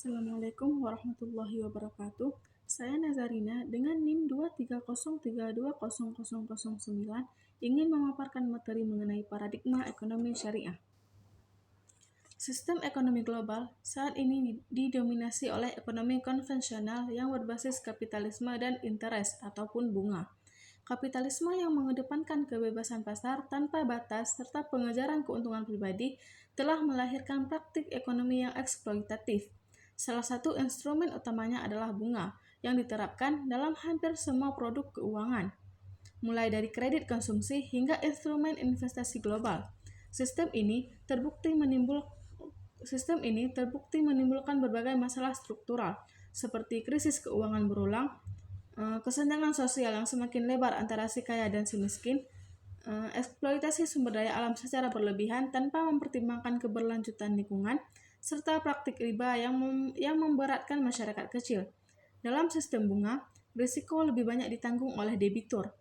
Assalamualaikum warahmatullahi wabarakatuh. Saya Nazarina dengan NIM 230320009 ingin memaparkan materi mengenai paradigma ekonomi syariah. Sistem ekonomi global saat ini didominasi oleh ekonomi konvensional yang berbasis kapitalisme dan interest ataupun bunga. Kapitalisme yang mengedepankan kebebasan pasar tanpa batas serta pengejaran keuntungan pribadi telah melahirkan praktik ekonomi yang eksploitatif. Salah satu instrumen utamanya adalah bunga, yang diterapkan dalam hampir semua produk keuangan, mulai dari kredit konsumsi hingga instrumen investasi global. Sistem ini terbukti menimbulkan berbagai masalah struktural, seperti krisis keuangan berulang, kesenjangan sosial yang semakin lebar antara si kaya dan si miskin, eksploitasi sumber daya alam secara berlebihan tanpa mempertimbangkan keberlanjutan lingkungan, serta praktik riba yang memberatkan masyarakat kecil. Dalam sistem bunga, risiko lebih banyak ditanggung oleh debitur,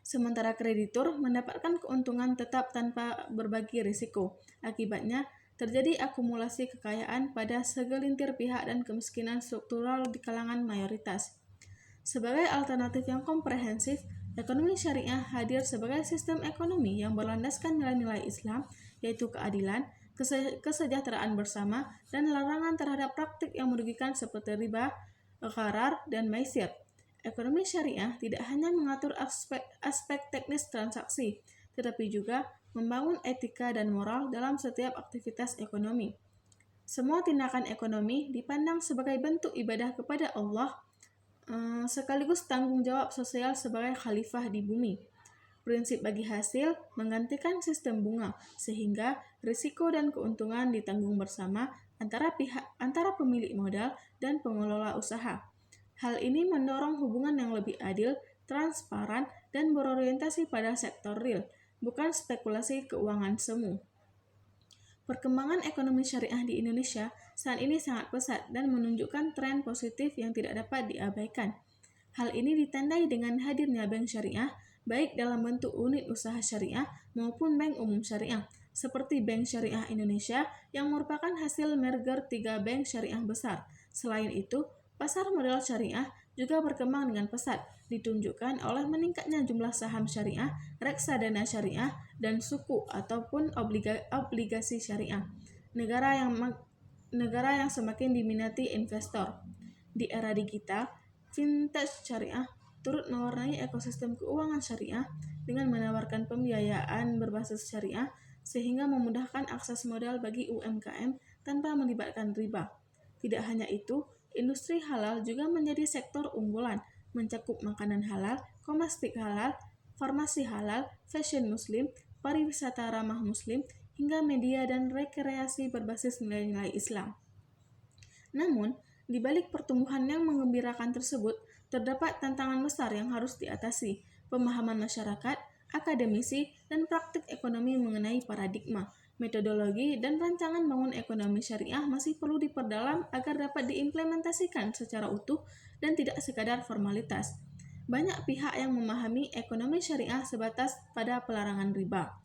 sementara kreditur mendapatkan keuntungan tetap tanpa berbagi risiko. Akibatnya, terjadi akumulasi kekayaan pada segelintir pihak dan kemiskinan struktural di kalangan mayoritas. Sebagai alternatif yang komprehensif, ekonomi syariah hadir sebagai sistem ekonomi yang berlandaskan nilai-nilai Islam, yaitu keadilan, kesejahteraan bersama, dan larangan terhadap praktik yang merugikan seperti riba, gharar, dan maisir. Ekonomi syariah tidak hanya mengatur aspek teknis transaksi, tetapi juga membangun etika dan moral dalam setiap aktivitas ekonomi. Semua tindakan ekonomi dipandang sebagai bentuk ibadah kepada Allah, sekaligus tanggung jawab sosial sebagai khalifah di bumi. Prinsip bagi hasil menggantikan sistem bunga, sehingga risiko dan keuntungan ditanggung bersama antara pemilik modal dan pengelola usaha. Hal ini mendorong hubungan yang lebih adil, transparan, dan berorientasi pada sektor real, bukan spekulasi keuangan semu. Perkembangan ekonomi syariah di Indonesia saat ini sangat pesat dan menunjukkan tren positif yang tidak dapat diabaikan. Hal ini ditandai dengan hadirnya bank syariah, baik dalam bentuk unit usaha syariah maupun bank umum syariah, seperti Bank Syariah Indonesia yang merupakan hasil merger 3 bank syariah besar. Selain itu, pasar modal syariah juga berkembang dengan pesat, ditunjukkan oleh meningkatnya jumlah saham syariah, reksadana syariah, dan suku ataupun obligasi syariah. Negara yang semakin diminati investor. Di era digital, vintage syariah turut mewarnai ekosistem keuangan syariah dengan menawarkan pembiayaan berbasis syariah sehingga memudahkan akses modal bagi UMKM tanpa melibatkan riba. Tidak hanya itu, industri halal juga menjadi sektor unggulan, mencakup makanan halal, komestik halal, farmasi halal, fashion muslim, pariwisata ramah muslim, hingga media dan rekreasi berbasis nilai-nilai Islam. Namun, di balik pertumbuhan yang menggembirakan tersebut, terdapat tantangan besar yang harus diatasi. Pemahaman masyarakat, akademisi, dan praktik ekonomi mengenai paradigma, metodologi, dan rancangan bangun ekonomi syariah masih perlu diperdalam agar dapat diimplementasikan secara utuh dan tidak sekadar formalitas. Banyak pihak yang memahami ekonomi syariah sebatas pada pelarangan riba,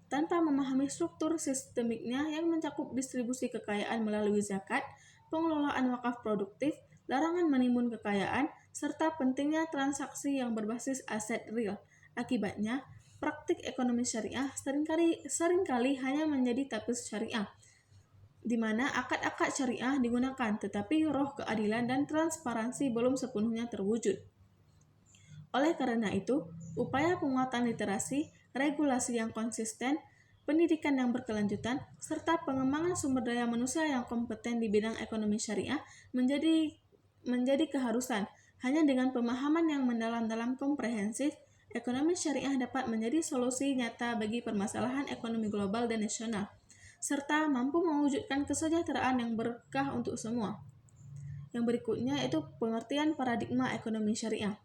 tanpa memahami struktur sistemiknya yang mencakup distribusi kekayaan melalui zakat, pengelolaan wakaf produktif, larangan menimbun kekayaan, serta pentingnya transaksi yang berbasis aset real. Akibatnya, praktik ekonomi syariah seringkali hanya menjadi tapis syariah, di mana akad-akad syariah digunakan, tetapi roh keadilan dan transparansi belum sepenuhnya terwujud. Oleh karena itu, upaya penguatan literasi, regulasi yang konsisten, pendidikan yang berkelanjutan, serta pengembangan sumber daya manusia yang kompeten di bidang ekonomi syariah menjadi keharusan. Hanya dengan pemahaman yang mendalam dalam komprehensif, ekonomi syariah dapat menjadi solusi nyata bagi permasalahan ekonomi global dan nasional, serta mampu mewujudkan kesejahteraan yang berkah untuk semua. Yang berikutnya itu pengertian paradigma ekonomi syariah.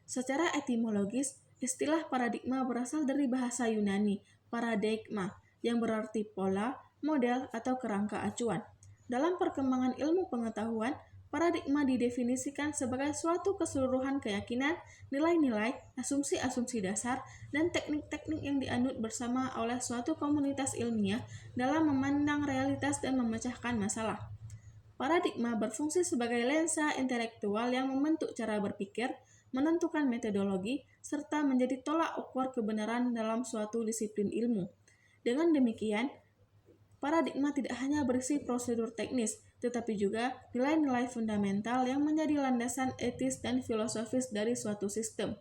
Secara etimologis, istilah paradigma berasal dari bahasa Yunani, paradigma, yang berarti pola, model, atau kerangka acuan. Dalam perkembangan ilmu pengetahuan, paradigma didefinisikan sebagai suatu keseluruhan keyakinan, nilai-nilai, asumsi-asumsi dasar, dan teknik-teknik yang dianut bersama oleh suatu komunitas ilmiah dalam memandang realitas dan memecahkan masalah. Paradigma berfungsi sebagai lensa intelektual yang membentuk cara berpikir, menentukan metodologi, serta menjadi tolak ukur kebenaran dalam suatu disiplin ilmu. Dengan demikian, paradigma tidak hanya berisi prosedur teknis, tetapi juga nilai-nilai fundamental yang menjadi landasan etis dan filosofis dari suatu sistem.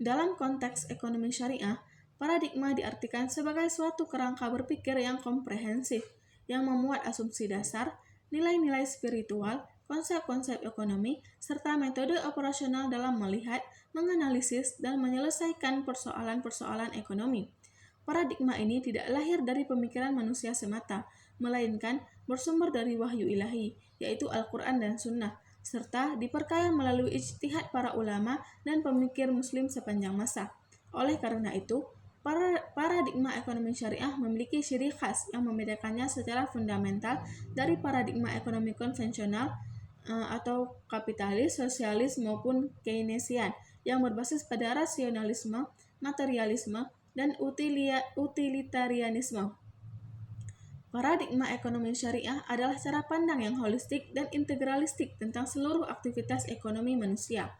Dalam konteks ekonomi syariah, paradigma diartikan sebagai suatu kerangka berpikir yang komprehensif, yang memuat asumsi dasar, nilai-nilai spiritual, konsep-konsep ekonomi, serta metode operasional dalam melihat, menganalisis, dan menyelesaikan persoalan-persoalan ekonomi. Paradigma ini tidak lahir dari pemikiran manusia semata, melainkan bersumber dari wahyu ilahi, yaitu Al-Quran dan Sunnah, serta diperkaya melalui ijtihad para ulama dan pemikir muslim sepanjang masa. Oleh karena itu, paradigma ekonomi syariah memiliki ciri khas yang membedakannya secara fundamental dari paradigma ekonomi konvensional atau kapitalis, sosialis maupun Keynesian yang berbasis pada rasionalisme, materialisme, dan utilitarianisme. Paradigma ekonomi syariah adalah cara pandang yang holistik dan integralistik tentang seluruh aktivitas ekonomi manusia.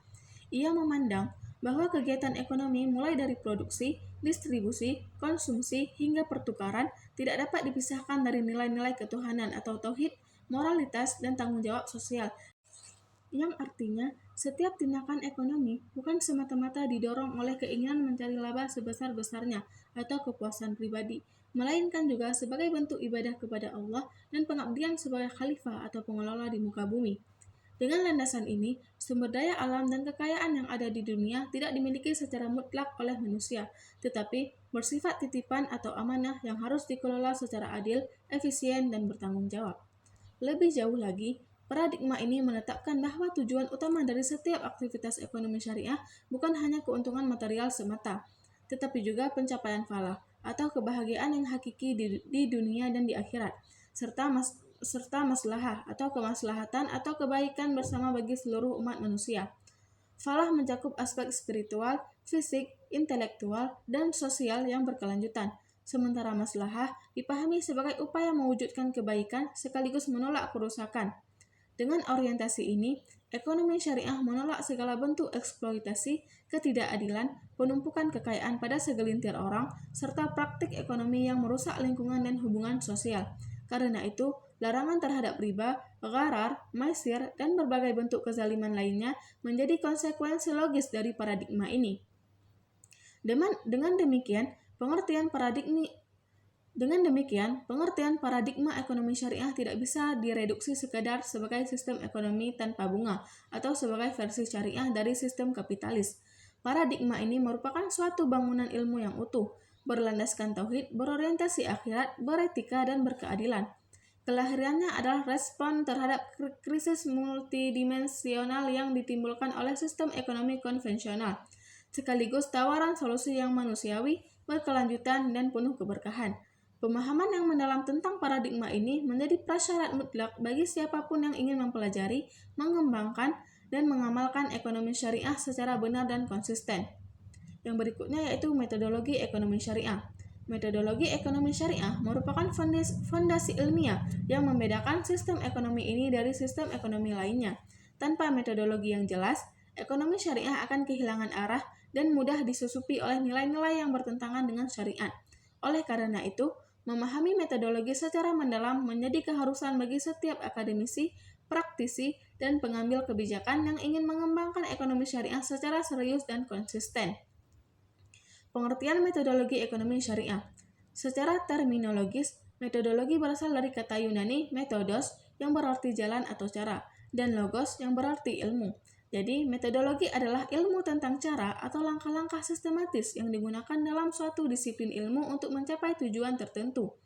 Ia memandang bahwa kegiatan ekonomi mulai dari produksi, distribusi, konsumsi, hingga pertukaran tidak dapat dipisahkan dari nilai-nilai ketuhanan atau tauhid, moralitas, dan tanggung jawab sosial. Yang artinya, setiap tindakan ekonomi bukan semata-mata didorong oleh keinginan mencari laba sebesar-besarnya atau kepuasan pribadi, melainkan juga sebagai bentuk ibadah kepada Allah dan pengabdian sebagai khalifah atau pengelola di muka bumi. Dengan landasan ini, sumber daya alam dan kekayaan yang ada di dunia tidak dimiliki secara mutlak oleh manusia, tetapi bersifat titipan atau amanah yang harus dikelola secara adil, efisien, dan bertanggung jawab. Lebih jauh lagi, paradigma ini menetapkan bahwa tujuan utama dari setiap aktivitas ekonomi syariah bukan hanya keuntungan material semata, tetapi juga pencapaian falah atau kebahagiaan yang hakiki di dunia dan di akhirat, serta maslahah atau kemaslahatan atau kebaikan bersama bagi seluruh umat manusia. Falah mencakup aspek spiritual, fisik, intelektual, dan sosial yang berkelanjutan, sementara maslahah dipahami sebagai upaya mewujudkan kebaikan sekaligus menolak kerusakan. Dengan orientasi ini, ekonomi syariah menolak segala bentuk eksploitasi, ketidakadilan, penumpukan kekayaan pada segelintir orang, serta praktik ekonomi yang merusak lingkungan dan hubungan sosial. Karena itu, larangan terhadap riba, gharar, maisir, dan berbagai bentuk kezaliman lainnya menjadi konsekuensi logis dari paradigma ini. Dengan demikian, pengertian paradigma ekonomi syariah tidak bisa direduksi sekedar sebagai sistem ekonomi tanpa bunga atau sebagai versi syariah dari sistem kapitalis. Paradigma ini merupakan suatu bangunan ilmu yang utuh, berlandaskan tauhid, berorientasi akhirat, beretika, dan berkeadilan. Kelahirannya adalah respon terhadap krisis multidimensional yang ditimbulkan oleh sistem ekonomi konvensional, sekaligus tawaran solusi yang manusiawi, berkelanjutan, dan penuh keberkahan. Pemahaman yang mendalam tentang paradigma ini menjadi prasyarat mutlak bagi siapapun yang ingin mempelajari, mengembangkan, dan mengamalkan ekonomi syariah secara benar dan konsisten. Yang berikutnya yaitu metodologi ekonomi syariah. Metodologi ekonomi syariah merupakan fondasi ilmiah yang membedakan sistem ekonomi ini dari sistem ekonomi lainnya. Tanpa metodologi yang jelas, ekonomi syariah akan kehilangan arah dan mudah disusupi oleh nilai-nilai yang bertentangan dengan syariat. Oleh karena itu, memahami metodologi secara mendalam menjadi keharusan bagi setiap akademisi, praktisi, dan pengambil kebijakan yang ingin mengembangkan ekonomi syariah secara serius dan konsisten. Pengertian metodologi ekonomi syariah. Secara terminologis, metodologi berasal dari kata Yunani metodos yang berarti jalan atau cara, dan logos yang berarti ilmu. Jadi, metodologi adalah ilmu tentang cara atau langkah-langkah sistematis yang digunakan dalam suatu disiplin ilmu untuk mencapai tujuan tertentu.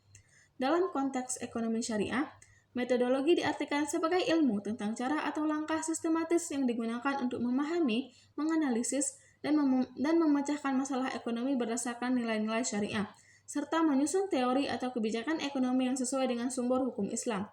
Dalam konteks ekonomi syariah, metodologi diartikan sebagai ilmu tentang cara atau langkah sistematis yang digunakan untuk memahami, menganalisis, dan memecahkan masalah ekonomi berdasarkan nilai-nilai syariah, serta menyusun teori atau kebijakan ekonomi yang sesuai dengan sumber hukum Islam.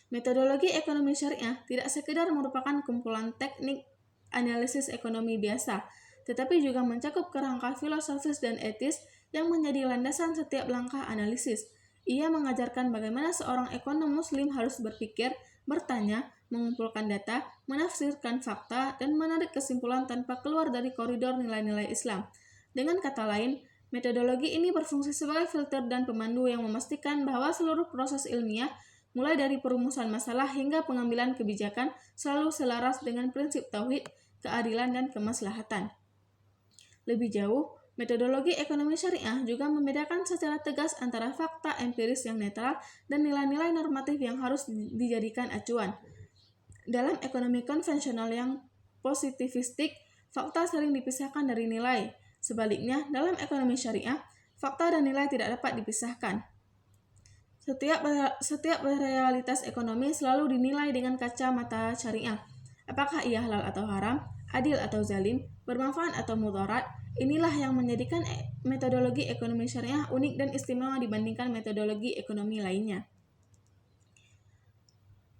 Metodologi ekonomi syariah tidak sekedar merupakan kumpulan teknik analisis ekonomi biasa, tetapi juga mencakup kerangka filosofis dan etis yang menjadi landasan setiap langkah analisis. Ia mengajarkan bagaimana seorang ekonom muslim harus berpikir, bertanya, mengumpulkan data, menafsirkan fakta, dan menarik kesimpulan tanpa keluar dari koridor nilai-nilai Islam. Dengan kata lain, metodologi ini berfungsi sebagai filter dan pemandu yang memastikan bahwa seluruh proses ilmiah, mulai dari perumusan masalah hingga pengambilan kebijakan, selalu selaras dengan prinsip tauhid, keadilan, dan kemaslahatan. Lebih jauh, metodologi ekonomi syariah juga membedakan secara tegas antara fakta empiris yang netral dan nilai-nilai normatif yang harus dijadikan acuan. Dalam ekonomi konvensional yang positivistik, fakta sering dipisahkan dari nilai. Sebaliknya, dalam ekonomi syariah, fakta dan nilai tidak dapat dipisahkan. Setiap realitas ekonomi selalu dinilai dengan kacamata syariah. Apakah ia halal atau haram, adil atau zalim, bermanfaat atau mudarat? Inilah yang menjadikan metodologi ekonomi syariah unik dan istimewa dibandingkan metodologi ekonomi lainnya.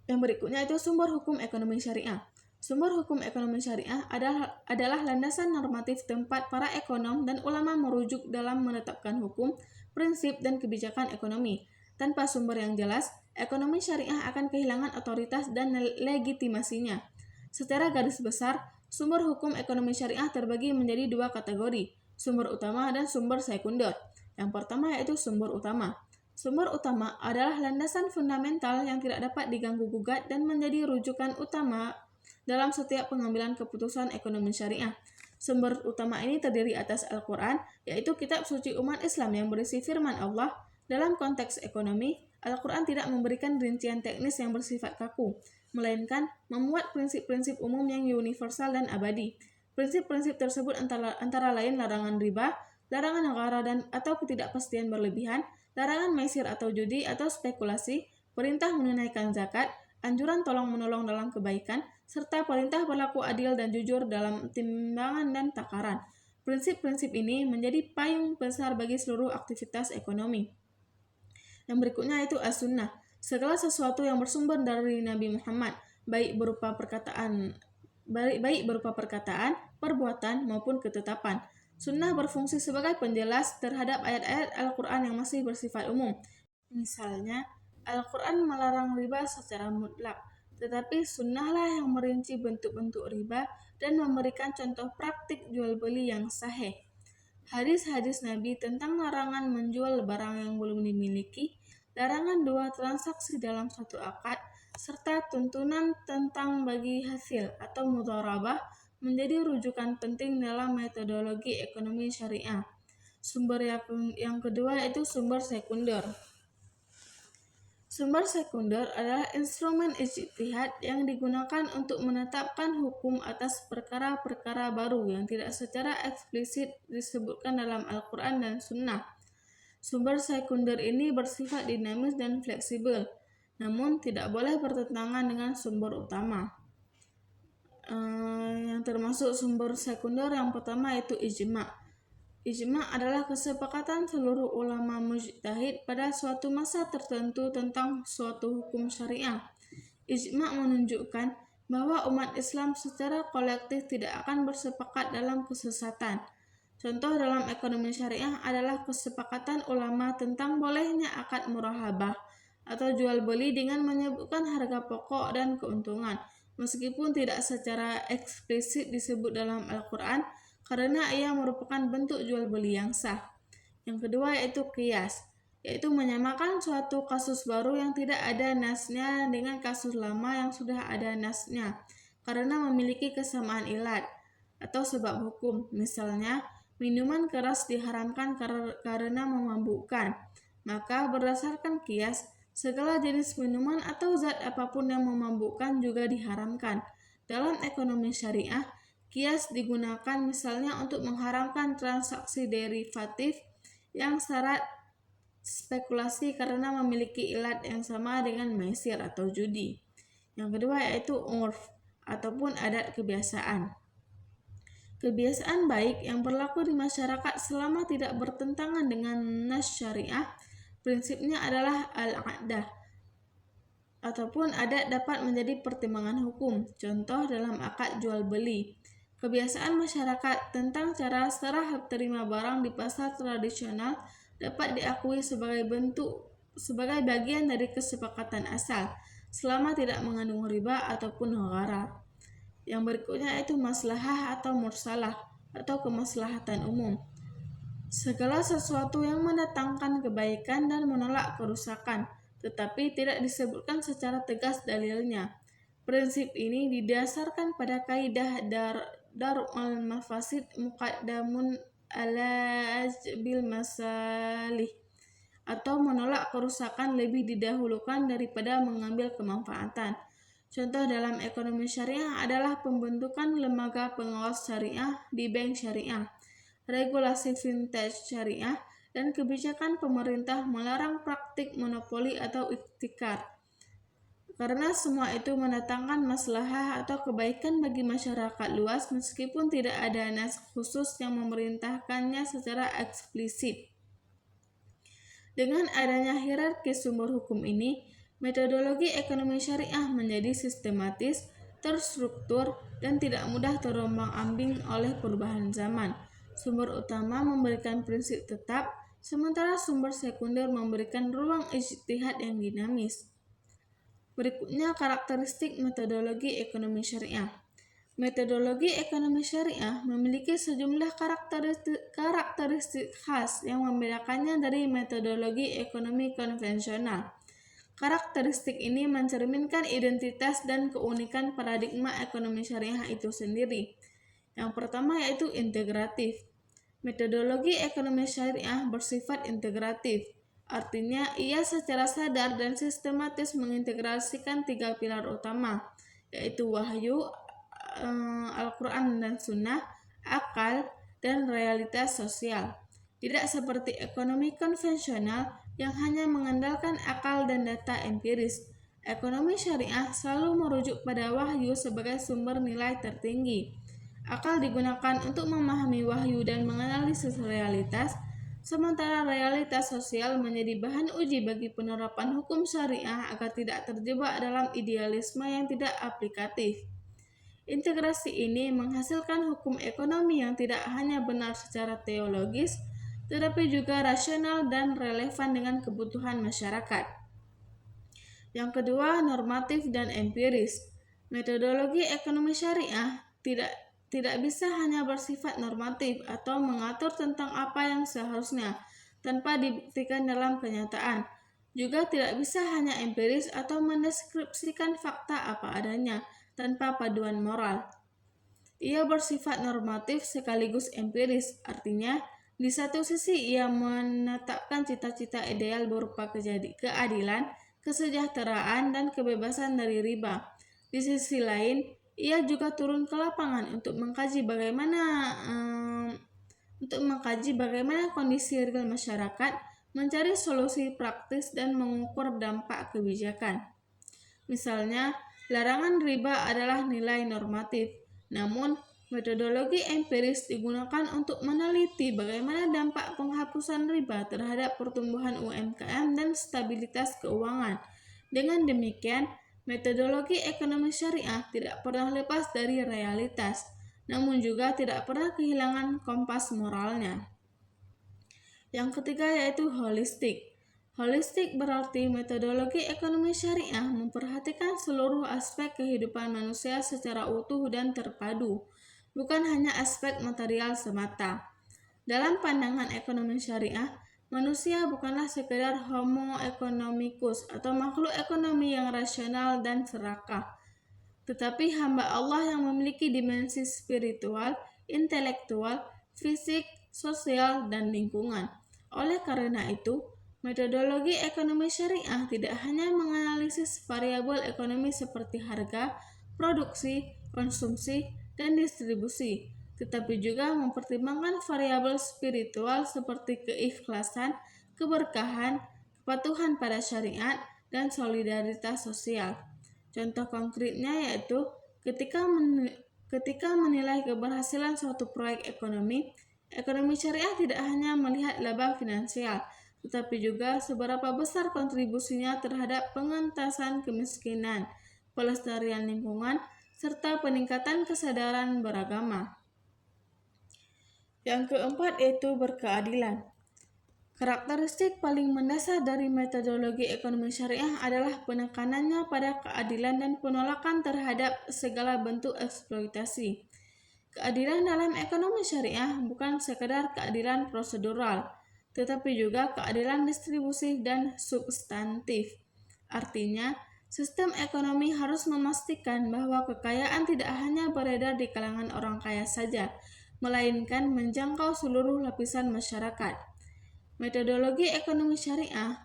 Yang berikutnya itu sumber hukum ekonomi syariah. Sumber hukum ekonomi syariah adalah landasan normatif tempat para ekonom dan ulama merujuk dalam menetapkan hukum, prinsip, dan kebijakan ekonomi. Tanpa sumber yang jelas, ekonomi syariah akan kehilangan otoritas dan legitimasinya. Secara garis besar, sumber hukum ekonomi syariah terbagi menjadi dua kategori, sumber utama dan sumber sekunder. Yang pertama yaitu sumber utama. Sumber utama adalah landasan fundamental yang tidak dapat diganggu-gugat dan menjadi rujukan utama dalam setiap pengambilan keputusan ekonomi syariah. Sumber utama ini terdiri atas Al-Quran, yaitu kitab suci umat Islam yang berisi firman Allah. Dalam konteks ekonomi, Al-Quran tidak memberikan rincian teknis yang bersifat kaku, melainkan memuat prinsip-prinsip umum yang universal dan abadi. Prinsip-prinsip tersebut antara lain larangan riba, larangan negara atau ketidakpastian berlebihan, larangan maisir atau judi atau spekulasi, perintah menunaikan zakat, anjuran tolong-menolong dalam kebaikan, serta perintah berlaku adil dan jujur dalam timbangan dan takaran. Prinsip-prinsip ini menjadi payung besar bagi seluruh aktivitas ekonomi. Yang berikutnya itu as-sunnah. Segala sesuatu yang bersumber dari Nabi Muhammad, baik berupa perkataan, perbuatan, maupun ketetapan. Sunnah berfungsi sebagai penjelas terhadap ayat-ayat Al-Quran yang masih bersifat umum. Misalnya, Al-Quran melarang riba secara mutlak, tetapi sunnahlah yang merinci bentuk-bentuk riba dan memberikan contoh praktik jual beli yang sahih. Hadis-hadis Nabi tentang larangan menjual barang yang belum dimiliki, larangan dua transaksi dalam satu akad, serta tuntunan tentang bagi hasil atau mudharabah menjadi rujukan penting dalam metodologi ekonomi syariah. Sumber yang kedua yaitu sumber sekunder. Sumber sekunder adalah instrumen ijtihad yang digunakan untuk menetapkan hukum atas perkara-perkara baru yang tidak secara eksplisit disebutkan dalam Al-Quran dan Sunnah. Sumber sekunder ini bersifat dinamis dan fleksibel, namun tidak boleh bertentangan dengan sumber utama. Yang termasuk sumber sekunder yang pertama yaitu ijma'. Ijma' adalah kesepakatan seluruh ulama mujtahid pada suatu masa tertentu tentang suatu hukum syariah. Ijma' menunjukkan bahwa umat Islam secara kolektif tidak akan bersepakat dalam kesesatan. Contoh dalam ekonomi syariah adalah kesepakatan ulama tentang bolehnya akad murahabah atau jual beli dengan menyebutkan harga pokok dan keuntungan, meskipun tidak secara eksplisit disebut dalam Al-Quran, karena ia merupakan bentuk jual beli yang sah. Yang kedua yaitu qiyas, yaitu menyamakan suatu kasus baru yang tidak ada nasnya dengan kasus lama yang sudah ada nasnya, karena memiliki kesamaan ilat atau sebab hukum. Misalnya, minuman keras diharamkan karena memabukkan, maka berdasarkan qiyas, segala jenis minuman atau zat apapun yang memabukkan juga diharamkan. Dalam ekonomi syariah, qiyas digunakan misalnya untuk mengharamkan transaksi derivatif yang syarat spekulasi karena memiliki ilat yang sama dengan maisir atau judi. Yang kedua yaitu urf ataupun adat kebiasaan. Kebiasaan baik yang berlaku di masyarakat selama tidak bertentangan dengan nas syariah, prinsipnya adalah al-'adah ataupun adat dapat menjadi pertimbangan hukum. Contoh dalam akad jual beli. Kebiasaan masyarakat tentang cara serah terima barang di pasar tradisional dapat diakui sebagai bentuk sebagai bagian dari kesepakatan asal, selama tidak mengandung riba ataupun gharar. Yang berikutnya yaitu maslahah atau mursalah atau kemaslahatan umum. Segala sesuatu yang mendatangkan kebaikan dan menolak kerusakan, tetapi tidak disebutkan secara tegas dalilnya. Prinsip ini didasarkan pada kaidah darul mafasid muqaddamun ala bil masalih, atau menolak kerusakan lebih didahulukan daripada mengambil kemanfaatan. Contoh dalam ekonomi syariah adalah pembentukan lembaga pengawas syariah di bank syariah, regulasi vintage syariah, dan kebijakan pemerintah melarang praktik monopoli atau ihtikar. Karena semua itu mendatangkan maslahah atau kebaikan bagi masyarakat luas meskipun tidak ada nas khusus yang memerintahkannya secara eksplisit. Dengan adanya hierarki sumber hukum ini, metodologi ekonomi syariah menjadi sistematis, terstruktur, dan tidak mudah terombang-ambing oleh perubahan zaman. Sumber utama memberikan prinsip tetap, sementara sumber sekunder memberikan ruang ijtihad yang dinamis. Berikutnya karakteristik metodologi ekonomi syariah. Metodologi ekonomi syariah memiliki sejumlah karakteristik khas yang membedakannya dari metodologi ekonomi konvensional. Karakteristik ini mencerminkan identitas dan keunikan paradigma ekonomi syariah itu sendiri. Yang pertama yaitu integratif. Metodologi ekonomi syariah bersifat integratif. Artinya, ia secara sadar dan sistematis mengintegrasikan 3 pilar utama, yaitu wahyu, Al-Quran dan Sunnah, akal, dan realitas sosial. Tidak seperti ekonomi konvensional yang hanya mengandalkan akal dan data empiris. Ekonomi syariah selalu merujuk pada wahyu sebagai sumber nilai tertinggi. Akal digunakan untuk memahami wahyu dan menganalisis realitas, sementara realitas sosial menjadi bahan uji bagi penerapan hukum syariah agar tidak terjebak dalam idealisme yang tidak aplikatif. Integrasi ini menghasilkan hukum ekonomi yang tidak hanya benar secara teologis, tetapi juga rasional dan relevan dengan kebutuhan masyarakat. Yang kedua, normatif dan empiris. Metodologi ekonomi syariah tidak bisa hanya bersifat normatif atau mengatur tentang apa yang seharusnya tanpa dibuktikan dalam kenyataan. Juga tidak bisa hanya empiris atau mendeskripsikan fakta apa adanya tanpa paduan moral. Ia bersifat normatif sekaligus empiris, artinya di satu sisi ia menetapkan cita-cita ideal berupa keadilan, kesejahteraan, dan kebebasan dari riba. Di sisi lain, ia juga turun ke lapangan untuk mengkaji bagaimana kondisi real masyarakat, mencari solusi praktis, dan mengukur dampak kebijakan. Misalnya, larangan riba adalah nilai normatif, namun metodologi empiris digunakan untuk meneliti bagaimana dampak penghapusan riba terhadap pertumbuhan UMKM dan stabilitas keuangan. Dengan demikian, metodologi ekonomi syariah tidak pernah lepas dari realitas, namun juga tidak pernah kehilangan kompas moralnya. Yang ketiga yaitu holistik. Holistik berarti metodologi ekonomi syariah memperhatikan seluruh aspek kehidupan manusia secara utuh dan terpadu, bukan hanya aspek material semata. Dalam pandangan ekonomi syariah, manusia bukanlah sekedar homo economicus atau makhluk ekonomi yang rasional dan serakah, tetapi hamba Allah yang memiliki dimensi spiritual, intelektual, fisik, sosial, dan lingkungan. Oleh karena itu, metodologi ekonomi syariah tidak hanya menganalisis variabel ekonomi seperti harga, produksi, konsumsi, dan distribusi, tetapi juga mempertimbangkan variabel spiritual seperti keikhlasan, keberkahan, kepatuhan pada syariat, dan solidaritas sosial. Contoh konkretnya yaitu ketika menilai keberhasilan suatu proyek ekonomi syariah tidak hanya melihat laba finansial, tetapi juga seberapa besar kontribusinya terhadap pengentasan kemiskinan, pelestarian lingkungan, serta peningkatan kesadaran beragama. Yang keempat yaitu berkeadilan. Karakteristik paling mendasar dari metodologi ekonomi syariah adalah penekanannya pada keadilan dan penolakan terhadap segala bentuk eksploitasi. Keadilan dalam ekonomi syariah bukan sekadar keadilan prosedural, tetapi juga keadilan distribusi dan substantif. Artinya, sistem ekonomi harus memastikan bahwa kekayaan tidak hanya beredar di kalangan orang kaya saja, melainkan menjangkau seluruh lapisan masyarakat. Metodologi ekonomi syariah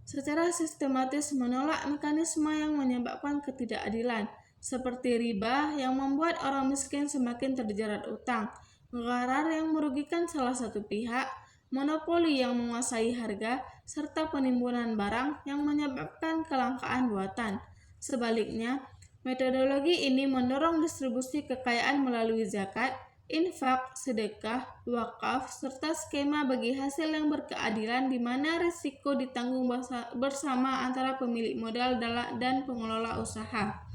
secara sistematis menolak mekanisme yang menyebabkan ketidakadilan, seperti riba yang membuat orang miskin semakin terjerat utang, gharar yang merugikan salah satu pihak, monopoli yang menguasai harga, serta penimbunan barang yang menyebabkan kelangkaan buatan. Sebaliknya, metodologi ini mendorong distribusi kekayaan melalui zakat, infak, sedekah, wakaf, serta skema bagi hasil yang berkeadilan di mana risiko ditanggung bersama antara pemilik modal dan pengelola usaha.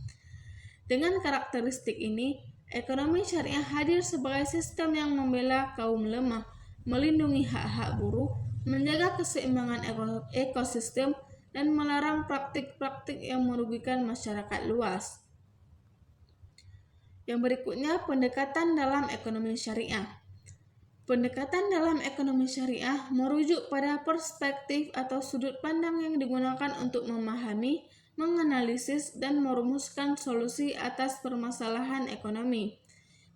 Dengan karakteristik ini, ekonomi syariah hadir sebagai sistem yang membela kaum lemah, melindungi hak-hak buruh, menjaga keseimbangan ekosistem, dan melarang praktik-praktik yang merugikan masyarakat luas. Yang berikutnya, pendekatan dalam ekonomi syariah. Pendekatan dalam ekonomi syariah merujuk pada perspektif atau sudut pandang yang digunakan untuk memahami, menganalisis, dan merumuskan solusi atas permasalahan ekonomi.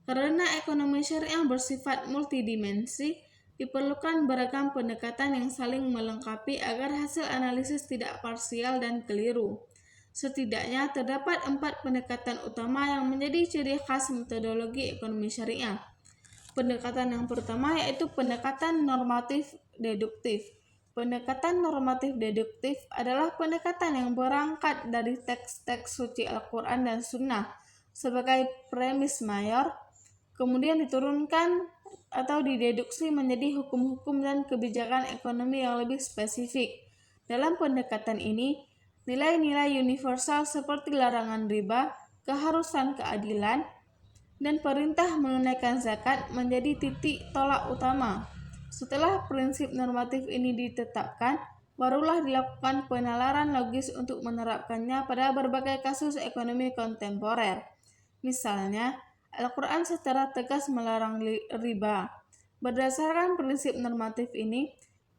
Karena ekonomi syariah bersifat multidimensi, diperlukan beragam pendekatan yang saling melengkapi agar hasil analisis tidak parsial dan keliru. Setidaknya terdapat 4 pendekatan utama yang menjadi ciri khas metodologi ekonomi syariah. Pendekatan yang pertama yaitu pendekatan normatif deduktif. Pendekatan normatif deduktif adalah pendekatan yang berangkat dari teks-teks suci Al-Quran dan Sunnah sebagai premis mayor, kemudian diturunkan atau dideduksi menjadi hukum-hukum dan kebijakan ekonomi yang lebih spesifik. Dalam pendekatan ini, nilai-nilai universal seperti larangan riba, keharusan keadilan, dan perintah menunaikan zakat menjadi titik tolak utama. Setelah prinsip normatif ini ditetapkan, barulah dilakukan penalaran logis untuk menerapkannya pada berbagai kasus ekonomi kontemporer. Misalnya, Al-Quran secara tegas melarang riba. Berdasarkan prinsip normatif ini,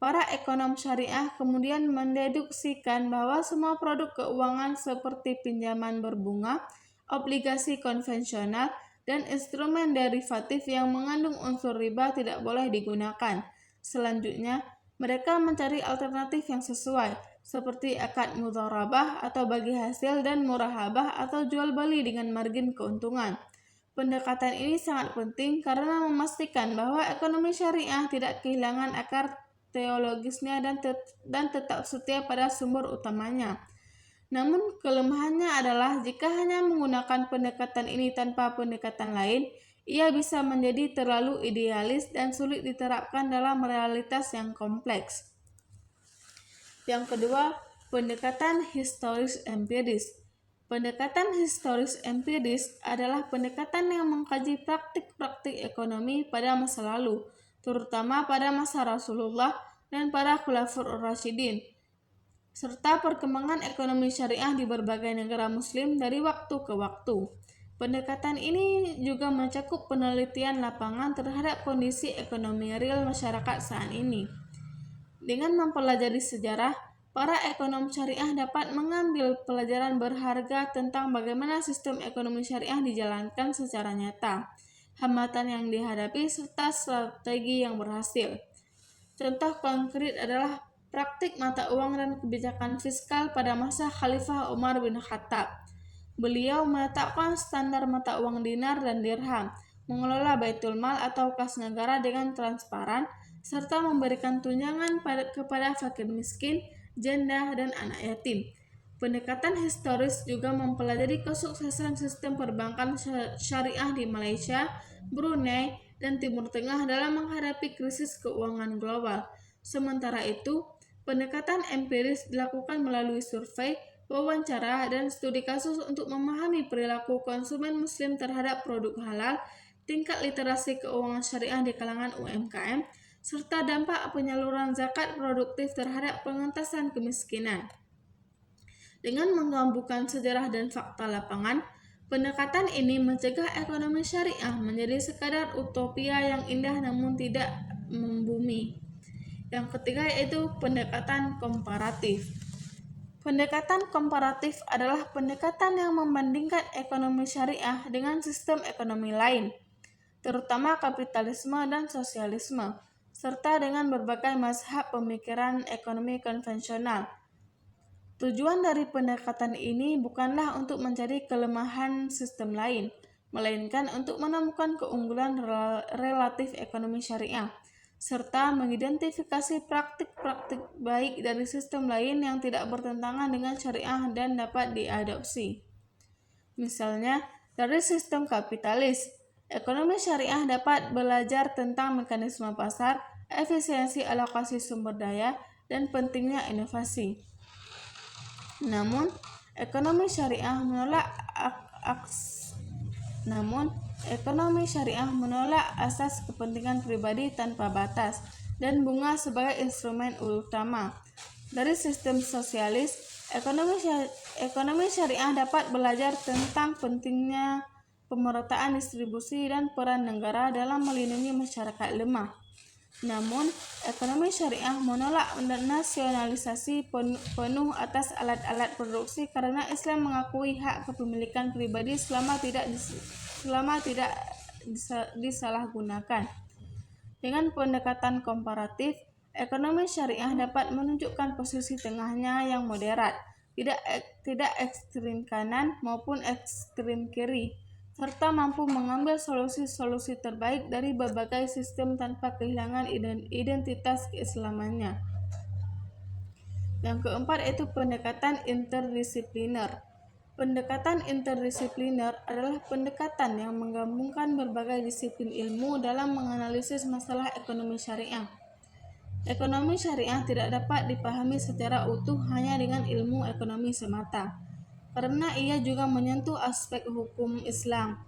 para ekonom syariah kemudian mendeduksikan bahwa semua produk keuangan seperti pinjaman berbunga, obligasi konvensional, dan instrumen derivatif yang mengandung unsur riba tidak boleh digunakan. Selanjutnya, mereka mencari alternatif yang sesuai, seperti akad mudharabah atau bagi hasil dan murahabah atau jual beli dengan margin keuntungan. Pendekatan ini sangat penting karena memastikan bahwa ekonomi syariah tidak kehilangan akar teologisnya dan tetap setia pada sumber utamanya. Namun kelemahannya adalah jika hanya menggunakan pendekatan ini tanpa pendekatan lain, ia bisa menjadi terlalu idealis dan sulit diterapkan dalam realitas yang kompleks. Yang kedua, pendekatan historis empiris. Pendekatan historis empiris adalah pendekatan yang mengkaji praktik-praktik ekonomi pada masa lalu, terutama pada masa Rasulullah dan para Khulafaur Rasyidin, serta perkembangan ekonomi syariah di berbagai negara muslim dari waktu ke waktu. Pendekatan ini juga mencakup penelitian lapangan terhadap kondisi ekonomi real masyarakat saat ini. Dengan mempelajari sejarah, para ekonom syariah dapat mengambil pelajaran berharga tentang bagaimana sistem ekonomi syariah dijalankan secara nyata, hambatan yang dihadapi, serta strategi yang berhasil. Contoh konkret adalah praktik mata uang dan kebijakan fiskal pada masa Khalifah Umar bin Khattab. Beliau menetapkan standar mata uang dinar dan dirham, mengelola baitul mal atau kas negara dengan transparan, serta memberikan tunjangan kepada fakir miskin, janda, dan anak yatim. Pendekatan historis juga mempelajari kesuksesan sistem perbankan syariah di Malaysia, Brunei, dan Timur Tengah dalam menghadapi krisis keuangan global. Sementara itu, pendekatan empiris dilakukan melalui survei, wawancara, dan studi kasus untuk memahami perilaku konsumen muslim terhadap produk halal, tingkat literasi keuangan syariah di kalangan UMKM, serta dampak penyaluran zakat produktif terhadap pengentasan kemiskinan. Dengan menggabungkan sejarah dan fakta lapangan, pendekatan ini mencegah ekonomi syariah menjadi sekadar utopia yang indah namun tidak membumi. Yang ketiga yaitu pendekatan komparatif. Pendekatan komparatif adalah pendekatan yang membandingkan ekonomi syariah dengan sistem ekonomi lain, terutama kapitalisme dan sosialisme, serta dengan berbagai mazhab pemikiran ekonomi konvensional. Tujuan dari pendekatan ini bukanlah untuk mencari kelemahan sistem lain, melainkan untuk menemukan keunggulan relatif ekonomi syariah, serta mengidentifikasi praktik-praktik baik dari sistem lain yang tidak bertentangan dengan syariah dan dapat diadopsi. Misalnya, dari sistem kapitalis, ekonomi syariah dapat belajar tentang mekanisme pasar, efisiensi alokasi sumber daya, dan pentingnya inovasi. Namun, ekonomi syariah menolak asas kepentingan pribadi tanpa batas dan bunga sebagai instrumen utama. Dari sistem sosialis, ekonomi syariah dapat belajar tentang pentingnya pemerataan distribusi dan peran negara dalam melindungi masyarakat lemah. Namun, ekonomi syariah menolak nasionalisasi penuh atas alat-alat produksi karena Islam mengakui hak kepemilikan pribadi selama tidak disalahgunakan. Dengan pendekatan komparatif, ekonomi syariah dapat menunjukkan posisi tengahnya yang moderat, tidak ekstrim kanan maupun ekstrim kiri, serta mampu mengambil solusi-solusi terbaik dari berbagai sistem tanpa kehilangan identitas keislamannya. Yang keempat yaitu pendekatan interdisipliner. Pendekatan interdisipliner adalah pendekatan yang menggabungkan berbagai disiplin ilmu dalam menganalisis masalah ekonomi syariah. Ekonomi syariah tidak dapat dipahami secara utuh hanya dengan ilmu ekonomi semata, karena ia juga menyentuh aspek hukum Islam,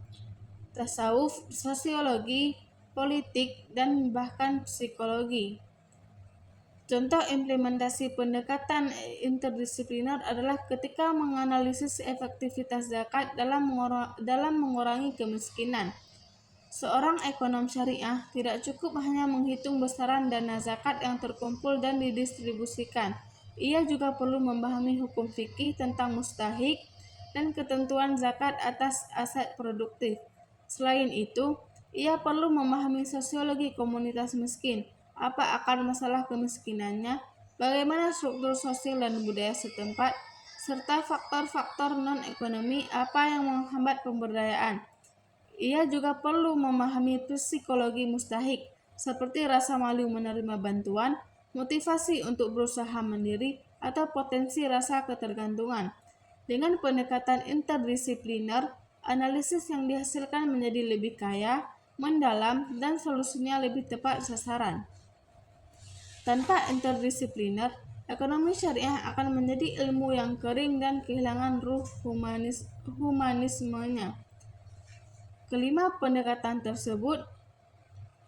tasawuf, sosiologi, politik, dan bahkan psikologi. Contoh implementasi pendekatan interdisipliner adalah ketika menganalisis efektivitas zakat dalam mengurangi kemiskinan. Seorang ekonom syariah tidak cukup hanya menghitung besaran dana zakat yang terkumpul dan didistribusikan. Ia juga perlu memahami hukum fikih tentang mustahik dan ketentuan zakat atas aset produktif. Selain itu, ia perlu memahami sosiologi komunitas miskin, apa akar masalah kemiskinannya, bagaimana struktur sosial dan budaya setempat, serta faktor-faktor non-ekonomi apa yang menghambat pemberdayaan. Ia juga perlu memahami psikologi mustahik, seperti rasa malu menerima bantuan, motivasi untuk berusaha mandiri, atau potensi rasa ketergantungan. Dengan pendekatan interdisipliner, analisis yang dihasilkan menjadi lebih kaya, mendalam, dan solusinya lebih tepat sasaran. Tanpa interdisipliner, ekonomi syariah akan menjadi ilmu yang kering dan kehilangan ruh humanismenya. Kelima pendekatan tersebut,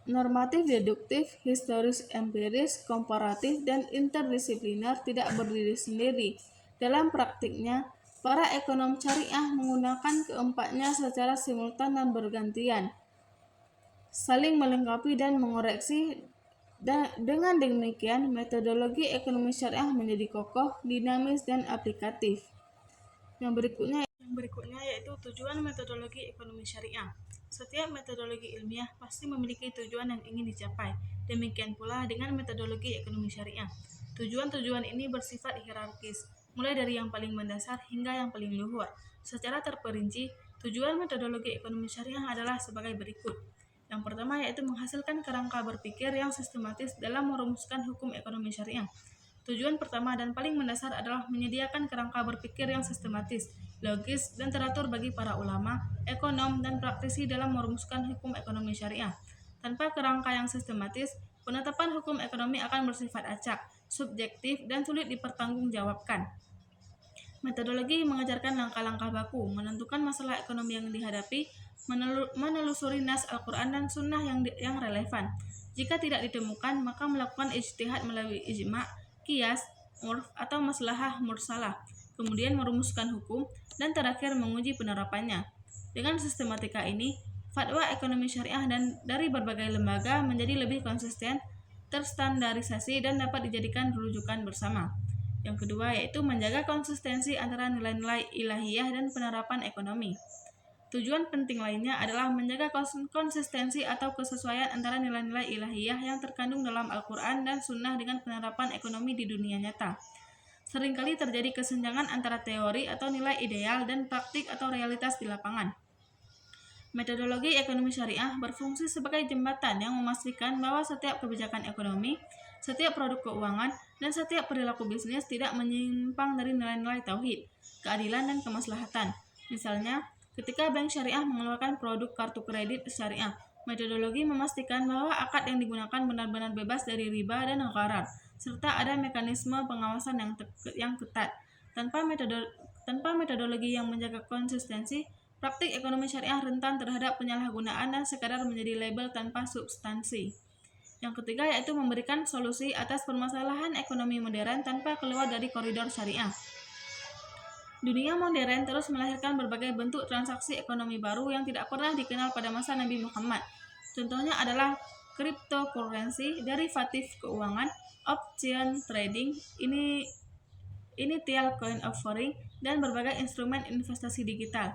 normatif deduktif, historis empiris, komparatif, dan interdisipliner tidak berdiri sendiri. Dalam praktiknya, para ekonom syariah menggunakan keempatnya secara simultan dan bergantian, saling melengkapi dan mengoreksi. Dengan demikian, metodologi ekonomi syariah menjadi kokoh, dinamis, dan aplikatif. Yang berikutnya yaitu tujuan metodologi ekonomi syariah. Setiap metodologi ilmiah pasti memiliki tujuan yang ingin dicapai. Demikian pula dengan metodologi ekonomi syariah. Tujuan-tujuan ini bersifat hierarkis, mulai dari yang paling mendasar hingga yang paling luhur. Secara terperinci, tujuan metodologi ekonomi syariah adalah sebagai berikut. Yang pertama yaitu menghasilkan kerangka berpikir yang sistematis dalam merumuskan hukum ekonomi syariah. Tujuan pertama dan paling mendasar adalah menyediakan kerangka berpikir yang sistematis, logis, dan teratur bagi para ulama, ekonom, dan praktisi dalam merumuskan hukum ekonomi syariah. Tanpa kerangka yang sistematis, penetapan hukum ekonomi akan bersifat acak, subjektif, dan sulit dipertanggungjawabkan. Metodologi mengajarkan langkah-langkah baku, menentukan masalah ekonomi yang dihadapi, menelusuri nas Al-Quran dan Sunnah yang relevan, Jika tidak ditemukan, maka melakukan ijtihad melalui ijma', qiyas, urf, atau maslahah mursalah, kemudian merumuskan hukum, dan terakhir menguji penerapannya. Dengan sistematika ini, fatwa ekonomi syariah dan dari berbagai lembaga menjadi lebih konsisten, terstandarisasi, dan dapat dijadikan rujukan bersama. Yang kedua yaitu menjaga konsistensi antara nilai-nilai ilahiyah dan penerapan ekonomi. Tujuan penting lainnya adalah menjaga konsistensi atau kesesuaian antara nilai-nilai ilahiyah yang terkandung dalam Al-Quran dan Sunnah dengan penerapan ekonomi di dunia nyata. Seringkali terjadi kesenjangan antara teori atau nilai ideal dan praktik atau realitas di lapangan. Metodologi ekonomi syariah berfungsi sebagai jembatan yang memastikan bahwa setiap kebijakan ekonomi, setiap produk keuangan, dan setiap perilaku bisnis tidak menyimpang dari nilai-nilai tauhid, keadilan, dan kemaslahatan. Misalnya, ketika bank syariah mengeluarkan produk kartu kredit syariah, metodologi memastikan bahwa akad yang digunakan benar-benar bebas dari riba dan gharar, serta ada mekanisme pengawasan yang ketat. Tanpa metodologi yang menjaga konsistensi, praktik ekonomi syariah rentan terhadap penyalahgunaan dan sekadar menjadi label tanpa substansi. Yang ketiga yaitu memberikan solusi atas permasalahan ekonomi modern tanpa keluar dari koridor syariah. Dunia modern terus melahirkan berbagai bentuk transaksi ekonomi baru yang tidak pernah dikenal pada masa Nabi Muhammad. Contohnya adalah cryptocurrency, derivatif keuangan, option trading, initial coin offering, dan berbagai instrumen investasi digital.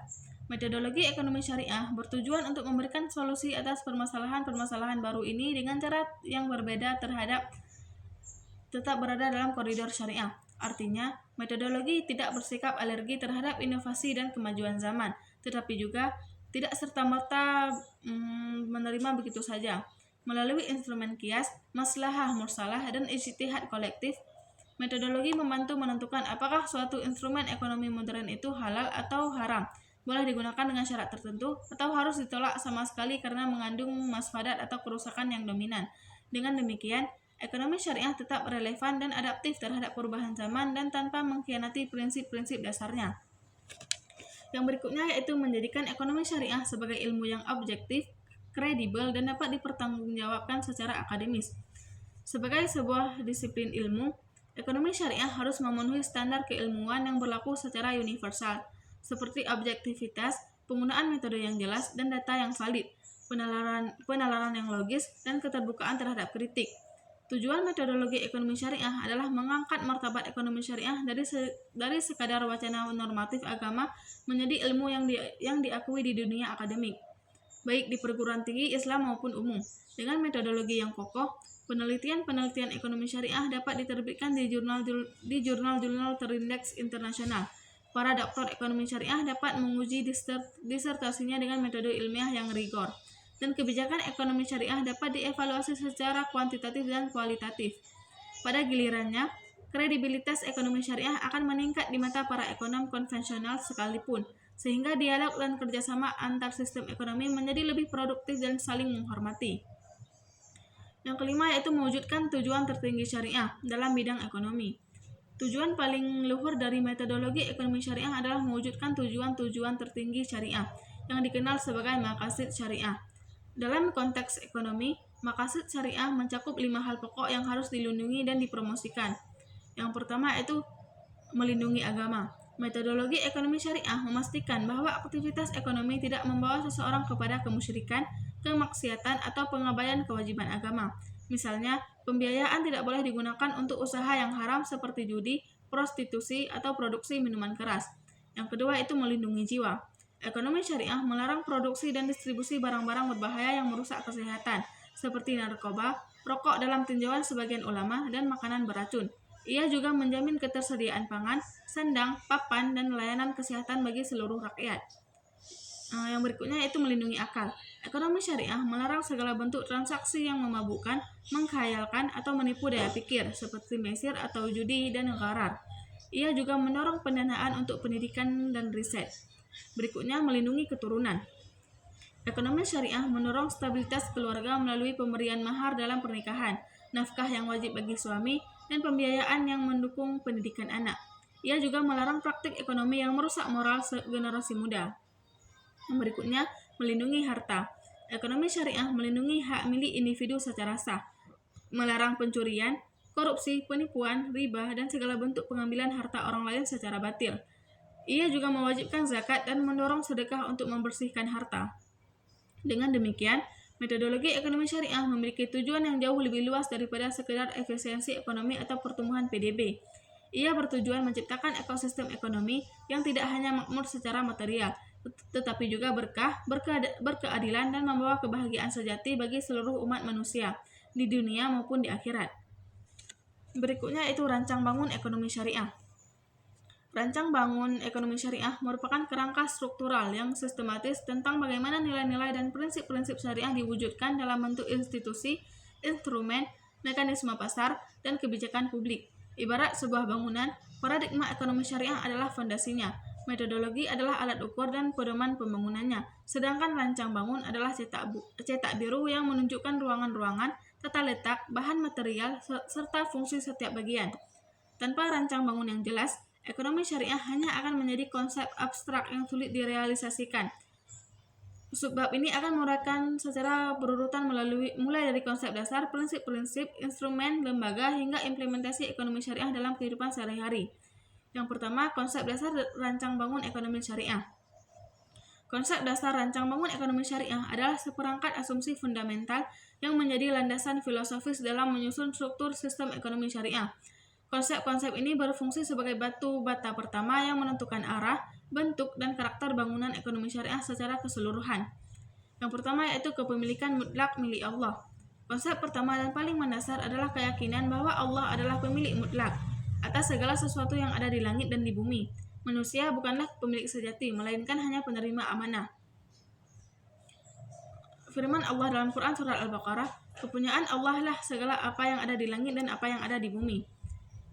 Metodologi ekonomi syariah bertujuan untuk memberikan solusi atas permasalahan-permasalahan baru ini dengan cara yang berbeda tetap berada dalam koridor syariah. Artinya, metodologi tidak bersikap alergi terhadap inovasi dan kemajuan zaman, tetapi juga tidak serta-merta menerima begitu saja. Melalui instrumen qiyas, maslahah mursalah, dan ijtihad kolektif, metodologi membantu menentukan apakah suatu instrumen ekonomi modern itu halal atau haram, boleh digunakan dengan syarat tertentu, atau harus ditolak sama sekali karena mengandung masfadat atau kerusakan yang dominan. Dengan demikian, ekonomi syariah tetap relevan dan adaptif terhadap perubahan zaman dan tanpa mengkhianati prinsip-prinsip dasarnya. Yang berikutnya yaitu menjadikan ekonomi syariah sebagai ilmu yang objektif, kredibel, dan dapat dipertanggungjawabkan secara akademis. Sebagai sebuah disiplin ilmu, ekonomi syariah harus memenuhi standar keilmuan yang berlaku secara universal, seperti objektivitas, penggunaan metode yang jelas dan data yang valid, penalaran yang logis, dan keterbukaan terhadap kritik. Tujuan metodologi ekonomi syariah adalah mengangkat martabat ekonomi syariah dari sekadar wacana normatif agama menjadi ilmu yang diakui di dunia akademik, baik di perguruan tinggi Islam maupun umum. Dengan metodologi yang kokoh, penelitian ekonomi syariah dapat diterbitkan di jurnal-jurnal terindeks internasional. Para doktor ekonomi syariah dapat menguji disertasinya dengan metode ilmiah yang rigor, dan kebijakan ekonomi syariah dapat dievaluasi secara kuantitatif dan kualitatif. Pada gilirannya, kredibilitas ekonomi syariah akan meningkat di mata para ekonom konvensional sekalipun, sehingga dialog dan kerjasama antar sistem ekonomi menjadi lebih produktif dan saling menghormati. Yang kelima yaitu mewujudkan tujuan tertinggi syariah dalam bidang ekonomi. Tujuan paling luhur dari metodologi ekonomi syariah adalah mewujudkan tujuan-tujuan tertinggi syariah yang dikenal sebagai maqasid syariah. Dalam konteks ekonomi, maqasid syariah mencakup 5 hal pokok yang harus dilindungi dan dipromosikan. Yang pertama yaitu melindungi agama. Metodologi ekonomi syariah memastikan bahwa aktivitas ekonomi tidak membawa seseorang kepada kemusyrikan, kemaksiatan, atau pengabaian kewajiban agama. Misalnya, pembiayaan tidak boleh digunakan untuk usaha yang haram seperti judi, prostitusi, atau produksi minuman keras. Yang kedua yaitu melindungi jiwa. Ekonomi syariah melarang produksi dan distribusi barang-barang berbahaya yang merusak kesehatan, seperti narkoba, rokok dalam tinjauan sebagian ulama, dan makanan beracun. Ia juga menjamin ketersediaan pangan, sandang, papan, dan layanan kesehatan bagi seluruh rakyat. Yang berikutnya yaitu melindungi akal. Ekonomi syariah melarang segala bentuk transaksi yang memabukkan, menghayalkan, atau menipu daya pikir, seperti mesir atau judi dan gharar. Ia juga mendorong pendanaan untuk pendidikan dan riset. Berikutnya, melindungi keturunan. Ekonomi syariah mendorong stabilitas keluarga melalui pemberian mahar dalam pernikahan, nafkah yang wajib bagi suami, dan pembiayaan yang mendukung pendidikan anak. Ia juga melarang praktik ekonomi yang merusak moral generasi muda. Yang berikutnya, melindungi harta. Ekonomi syariah melindungi hak milik individu secara sah, melarang pencurian, korupsi, penipuan, riba, dan segala bentuk pengambilan harta orang lain secara batil. Ia juga mewajibkan zakat dan mendorong sedekah untuk membersihkan harta. Dengan demikian, metodologi ekonomi syariah memiliki tujuan yang jauh lebih luas daripada sekedar efisiensi ekonomi atau pertumbuhan PDB. Ia bertujuan menciptakan ekosistem ekonomi yang tidak hanya makmur secara material, tetapi juga berkah, berkeadilan, dan membawa kebahagiaan sejati bagi seluruh umat manusia, di dunia maupun di akhirat. Berikutnya itu rancang bangun ekonomi syariah. Rancang bangun ekonomi syariah merupakan kerangka struktural yang sistematis tentang bagaimana nilai-nilai dan prinsip-prinsip syariah diwujudkan dalam bentuk institusi, instrumen, mekanisme pasar, dan kebijakan publik. Ibarat sebuah bangunan, paradigma ekonomi syariah adalah fondasinya, metodologi adalah alat ukur dan pedoman pembangunannya, sedangkan rancang bangun adalah cetak biru yang menunjukkan ruangan-ruangan, tata letak, bahan material, serta fungsi setiap bagian. Tanpa rancang bangun yang jelas, ekonomi syariah hanya akan menjadi konsep abstrak yang sulit direalisasikan. Subbab ini akan menguraikan secara berurutan mulai dari konsep dasar, prinsip-prinsip, instrumen, lembaga, hingga implementasi ekonomi syariah dalam kehidupan sehari-hari. Yang pertama, konsep dasar rancang bangun ekonomi syariah. Konsep dasar rancang bangun ekonomi syariah adalah seperangkat asumsi fundamental yang menjadi landasan filosofis dalam menyusun struktur sistem ekonomi syariah. Konsep-konsep ini berfungsi sebagai batu bata pertama yang menentukan arah, bentuk, dan karakter bangunan ekonomi syariah secara keseluruhan. Yang pertama yaitu kepemilikan mutlak milik Allah. Konsep pertama dan paling mendasar adalah keyakinan bahwa Allah adalah pemilik mutlak atas segala sesuatu yang ada di langit dan di bumi. Manusia bukanlah pemilik sejati, melainkan hanya penerima amanah. Firman Allah dalam Quran Surat Al-Baqarah, kepunyaan Allah lah segala apa yang ada di langit dan apa yang ada di bumi.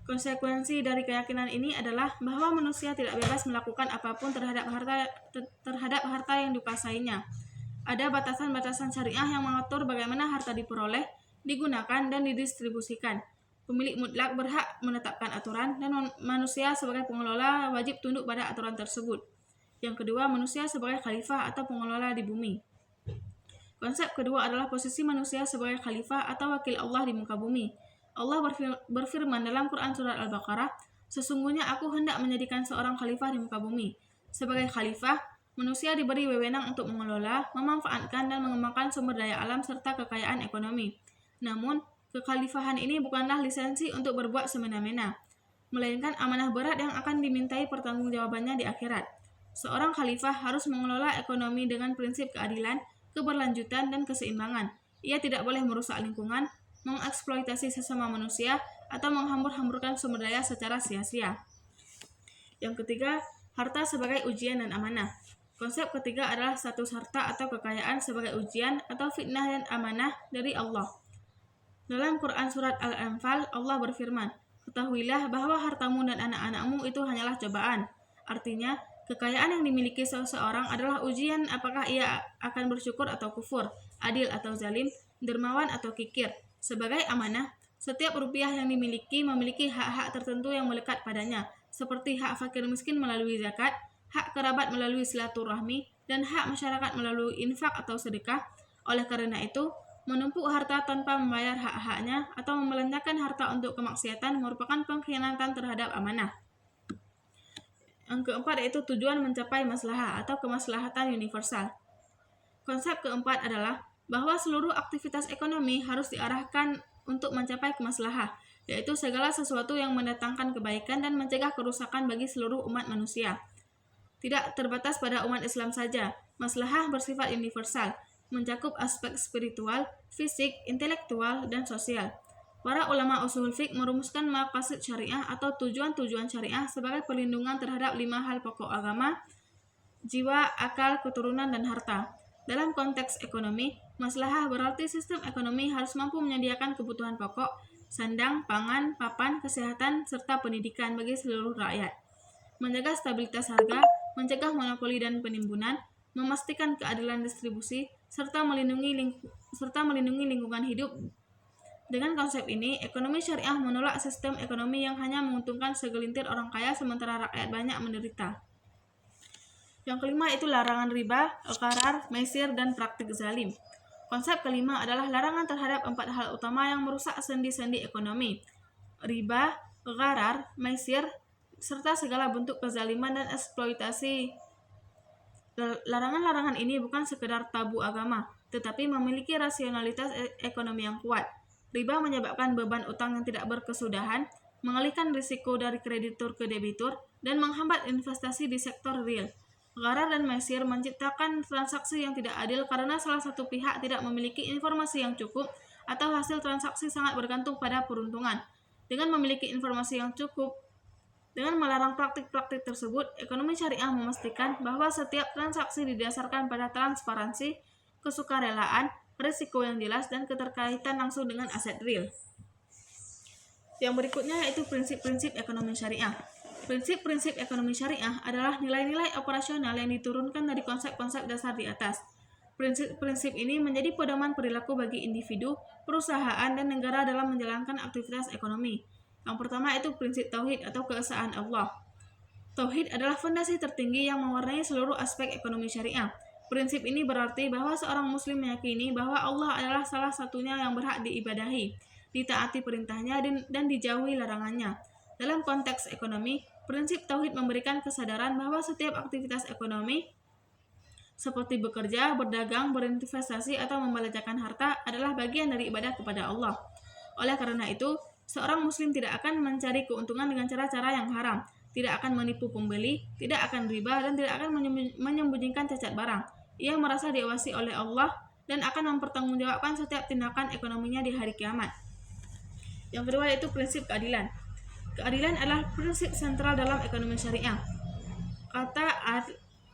Konsekuensi dari keyakinan ini adalah bahwa manusia tidak bebas melakukan apapun terhadap harta yang dikuasainya. Ada batasan-batasan syariah yang mengatur bagaimana harta diperoleh, digunakan, dan didistribusikan. Pemilik mutlak berhak menetapkan aturan, dan manusia sebagai pengelola wajib tunduk pada aturan tersebut. Yang kedua, manusia sebagai khalifah atau pengelola di bumi. Konsep kedua adalah posisi manusia sebagai khalifah atau wakil Allah di muka bumi. Allah berfirman dalam Quran Surat Al-Baqarah, sesungguhnya aku hendak menjadikan seorang khalifah di muka bumi. Sebagai khalifah, manusia diberi wewenang untuk mengelola, memanfaatkan, dan mengembangkan sumber daya alam serta kekayaan ekonomi. Namun, kekhalifahan ini bukanlah lisensi untuk berbuat semena-mena, melainkan amanah berat yang akan dimintai pertanggungjawabannya di akhirat. Seorang khalifah harus mengelola ekonomi dengan prinsip keadilan, keberlanjutan, dan keseimbangan. Ia tidak boleh merusak lingkungan, mengeksploitasi sesama manusia, atau menghambur-hamburkan sumber daya secara sia-sia. Yang ketiga, harta sebagai ujian dan amanah. Konsep ketiga adalah status harta atau kekayaan sebagai ujian atau fitnah dan amanah dari Allah. Dalam Quran Surat Al-Anfal, Allah berfirman, ketahuilah bahwa hartamu dan anak-anakmu itu hanyalah cobaan. Artinya, kekayaan yang dimiliki seseorang adalah ujian apakah ia akan bersyukur atau kufur, adil atau zalim, dermawan atau kikir. Sebagai amanah, setiap rupiah yang memiliki hak-hak tertentu yang melekat padanya, seperti hak fakir miskin melalui zakat, hak kerabat melalui silaturahmi, dan hak masyarakat melalui infak atau sedekah. Oleh karena itu, menumpuk harta tanpa membayar hak-haknya atau membelanjakan harta untuk kemaksiatan merupakan pengkhianatan terhadap amanah. Yang keempat yaitu tujuan mencapai maslahah atau kemaslahatan universal. Konsep keempat adalah bahwa seluruh aktivitas ekonomi harus diarahkan untuk mencapai kemaslahah, yaitu segala sesuatu yang mendatangkan kebaikan dan mencegah kerusakan bagi seluruh umat manusia. Tidak terbatas pada umat Islam saja, maslahah bersifat universal, mencakup aspek spiritual, fisik, intelektual, dan sosial. Para ulama ushul fiqh merumuskan maqasid syariah atau tujuan-tujuan syariah sebagai perlindungan terhadap 5 hal pokok agama, jiwa, akal, keturunan, dan harta. Dalam konteks ekonomi, maslahah berarti sistem ekonomi harus mampu menyediakan kebutuhan pokok, sandang, pangan, papan, kesehatan, serta pendidikan bagi seluruh rakyat. Menjaga stabilitas harga, mencegah monopoli dan penimbunan, memastikan keadilan distribusi, serta melindungi lingkungan hidup. Dengan konsep ini, ekonomi syariah menolak sistem ekonomi yang hanya menguntungkan segelintir orang kaya sementara rakyat banyak menderita. Yang kelima itu larangan riba, al-qarar, maisir, dan praktik zalim. Konsep kelima adalah larangan terhadap 4 hal utama yang merusak sendi-sendi ekonomi: riba, gharar, maisir, serta segala bentuk kezaliman dan eksploitasi. Larangan-larangan ini bukan sekedar tabu agama, tetapi memiliki rasionalitas ekonomi yang kuat. Riba menyebabkan beban utang yang tidak berkesudahan, mengalihkan risiko dari kreditur ke debitur, dan menghambat investasi di sektor real. Gharar dan maisir menciptakan transaksi yang tidak adil karena salah satu pihak tidak memiliki informasi yang cukup atau hasil transaksi sangat bergantung pada peruntungan. Dengan memiliki informasi yang cukup, dengan melarang praktik-praktik tersebut, ekonomi syariah memastikan bahwa setiap transaksi didasarkan pada transparansi, kesukarelaan, risiko yang jelas, dan keterkaitan langsung dengan aset real. Yang berikutnya yaitu prinsip-prinsip ekonomi syariah. Prinsip-prinsip ekonomi syariah adalah nilai-nilai operasional yang diturunkan dari konsep-konsep dasar di atas. Prinsip-prinsip ini menjadi pedoman perilaku bagi individu, perusahaan, dan negara dalam menjalankan aktivitas ekonomi. Yang pertama itu prinsip tauhid atau keesaan Allah. Tauhid adalah fondasi tertinggi yang mewarnai seluruh aspek ekonomi syariah. Prinsip ini berarti bahwa seorang muslim meyakini bahwa Allah adalah salah satunya yang berhak diibadahi, ditaati perintahnya, dan dijauhi larangannya. Dalam konteks ekonomi, prinsip tauhid memberikan kesadaran bahwa setiap aktivitas ekonomi seperti bekerja, berdagang, berinvestasi, atau membelanjakan harta adalah bagian dari ibadah kepada Allah. Oleh karena itu, seorang muslim tidak akan mencari keuntungan dengan cara-cara yang haram, tidak akan menipu pembeli, tidak akan riba, dan tidak akan menyembunyikan cacat barang. Ia merasa diawasi oleh Allah dan akan mempertanggungjawabkan setiap tindakan ekonominya di hari kiamat. Yang kedua yaitu prinsip keadilan. Keadilan adalah prinsip sentral dalam ekonomi syariah. Kata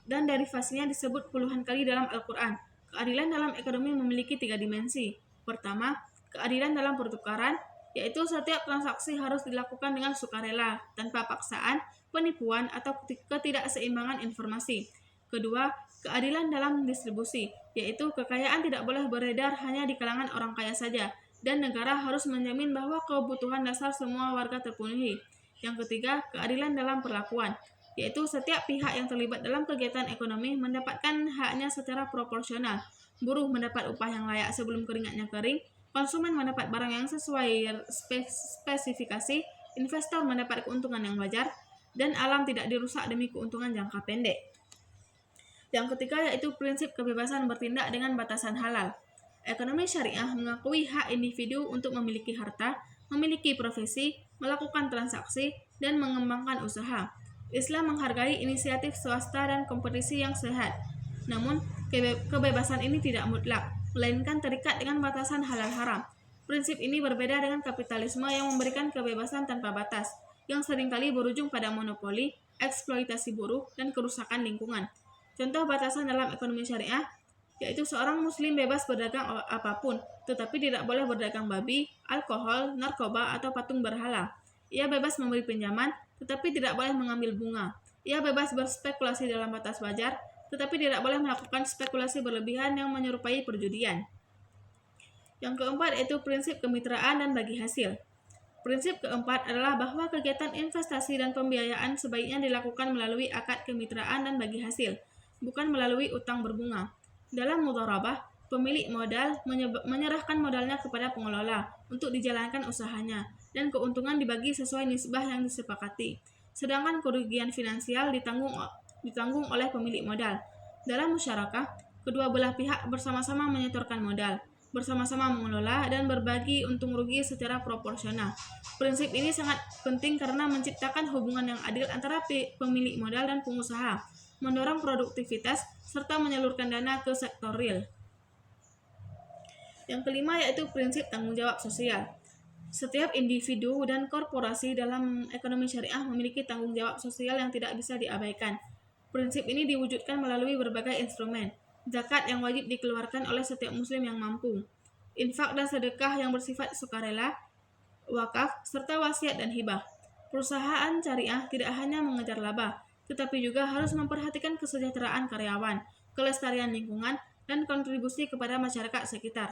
dan derivasinya disebut puluhan kali dalam Al-Quran. Keadilan dalam ekonomi memiliki 3 dimensi. Pertama, keadilan dalam pertukaran, yaitu setiap transaksi harus dilakukan dengan sukarela, tanpa paksaan, penipuan, atau ketidakseimbangan informasi. Kedua, keadilan dalam distribusi, yaitu kekayaan tidak boleh beredar hanya di kalangan orang kaya saja, dan negara harus menjamin bahwa kebutuhan dasar semua warga terpenuhi. Yang ketiga, keadilan dalam perlakuan, yaitu setiap pihak yang terlibat dalam kegiatan ekonomi mendapatkan haknya secara proporsional. Buruh mendapat upah yang layak sebelum keringatnya kering, konsumen mendapat barang yang sesuai spesifikasi, investor mendapat keuntungan yang wajar, dan alam tidak dirusak demi keuntungan jangka pendek. Yang ketiga yaitu prinsip kebebasan bertindak dengan batasan halal. Ekonomi syariah mengakui hak individu untuk memiliki harta, memiliki profesi, melakukan transaksi, dan mengembangkan usaha. Islam menghargai inisiatif swasta dan kompetisi yang sehat. Namun, kebebasan ini tidak mutlak, melainkan terikat dengan batasan halal haram. Prinsip ini berbeda dengan kapitalisme yang memberikan kebebasan tanpa batas, yang seringkali berujung pada monopoli, eksploitasi buruh, dan kerusakan lingkungan. Contoh batasan dalam ekonomi syariah yaitu seorang muslim bebas berdagang apapun, tetapi tidak boleh berdagang babi, alkohol, narkoba, atau patung berhala. Ia bebas memberi pinjaman, tetapi tidak boleh mengambil bunga. Ia bebas berspekulasi dalam batas wajar, tetapi tidak boleh melakukan spekulasi berlebihan yang menyerupai perjudian. Yang keempat yaitu prinsip kemitraan dan bagi hasil. Prinsip keempat adalah bahwa kegiatan investasi dan pembiayaan sebaiknya dilakukan melalui akad kemitraan dan bagi hasil, bukan melalui utang berbunga. Dalam mudharabah, pemilik modal menyerahkan modalnya kepada pengelola untuk dijalankan usahanya, dan keuntungan dibagi sesuai nisbah yang disepakati. Sedangkan kerugian finansial ditanggung oleh pemilik modal. Dalam musyarakah, kedua belah pihak bersama-sama menyetorkan modal, bersama-sama mengelola, dan berbagi untung rugi secara proporsional. Prinsip ini sangat penting karena menciptakan hubungan yang adil antara pemilik modal dan pengusaha, mendorong produktivitas, serta menyalurkan dana ke sektor real. Yang kelima yaitu prinsip tanggung jawab sosial. Setiap individu dan korporasi dalam ekonomi syariah memiliki tanggung jawab sosial yang tidak bisa diabaikan. Prinsip ini diwujudkan melalui berbagai instrumen. Zakat yang wajib dikeluarkan oleh setiap muslim yang mampu, infak dan sedekah yang bersifat sukarela, wakaf, serta wasiat dan hibah. Perusahaan syariah tidak hanya mengejar laba, tetapi juga harus memperhatikan kesejahteraan karyawan, kelestarian lingkungan, dan kontribusi kepada masyarakat sekitar.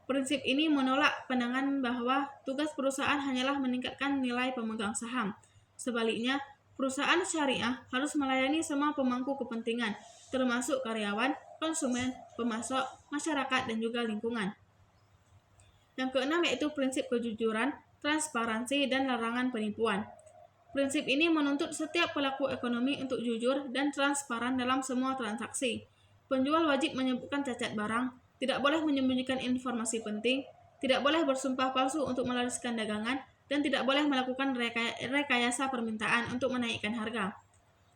Prinsip ini menolak pandangan bahwa tugas perusahaan hanyalah meningkatkan nilai pemegang saham. Sebaliknya, perusahaan syariah harus melayani semua pemangku kepentingan, termasuk karyawan, konsumen, pemasok, masyarakat, dan juga lingkungan. Yang keenam yaitu prinsip kejujuran, transparansi, dan larangan penipuan. Prinsip ini menuntut setiap pelaku ekonomi untuk jujur dan transparan dalam semua transaksi. Penjual wajib menyebutkan cacat barang, tidak boleh menyembunyikan informasi penting, tidak boleh bersumpah palsu untuk melariskan dagangan, dan tidak boleh melakukan rekayasa permintaan untuk menaikkan harga.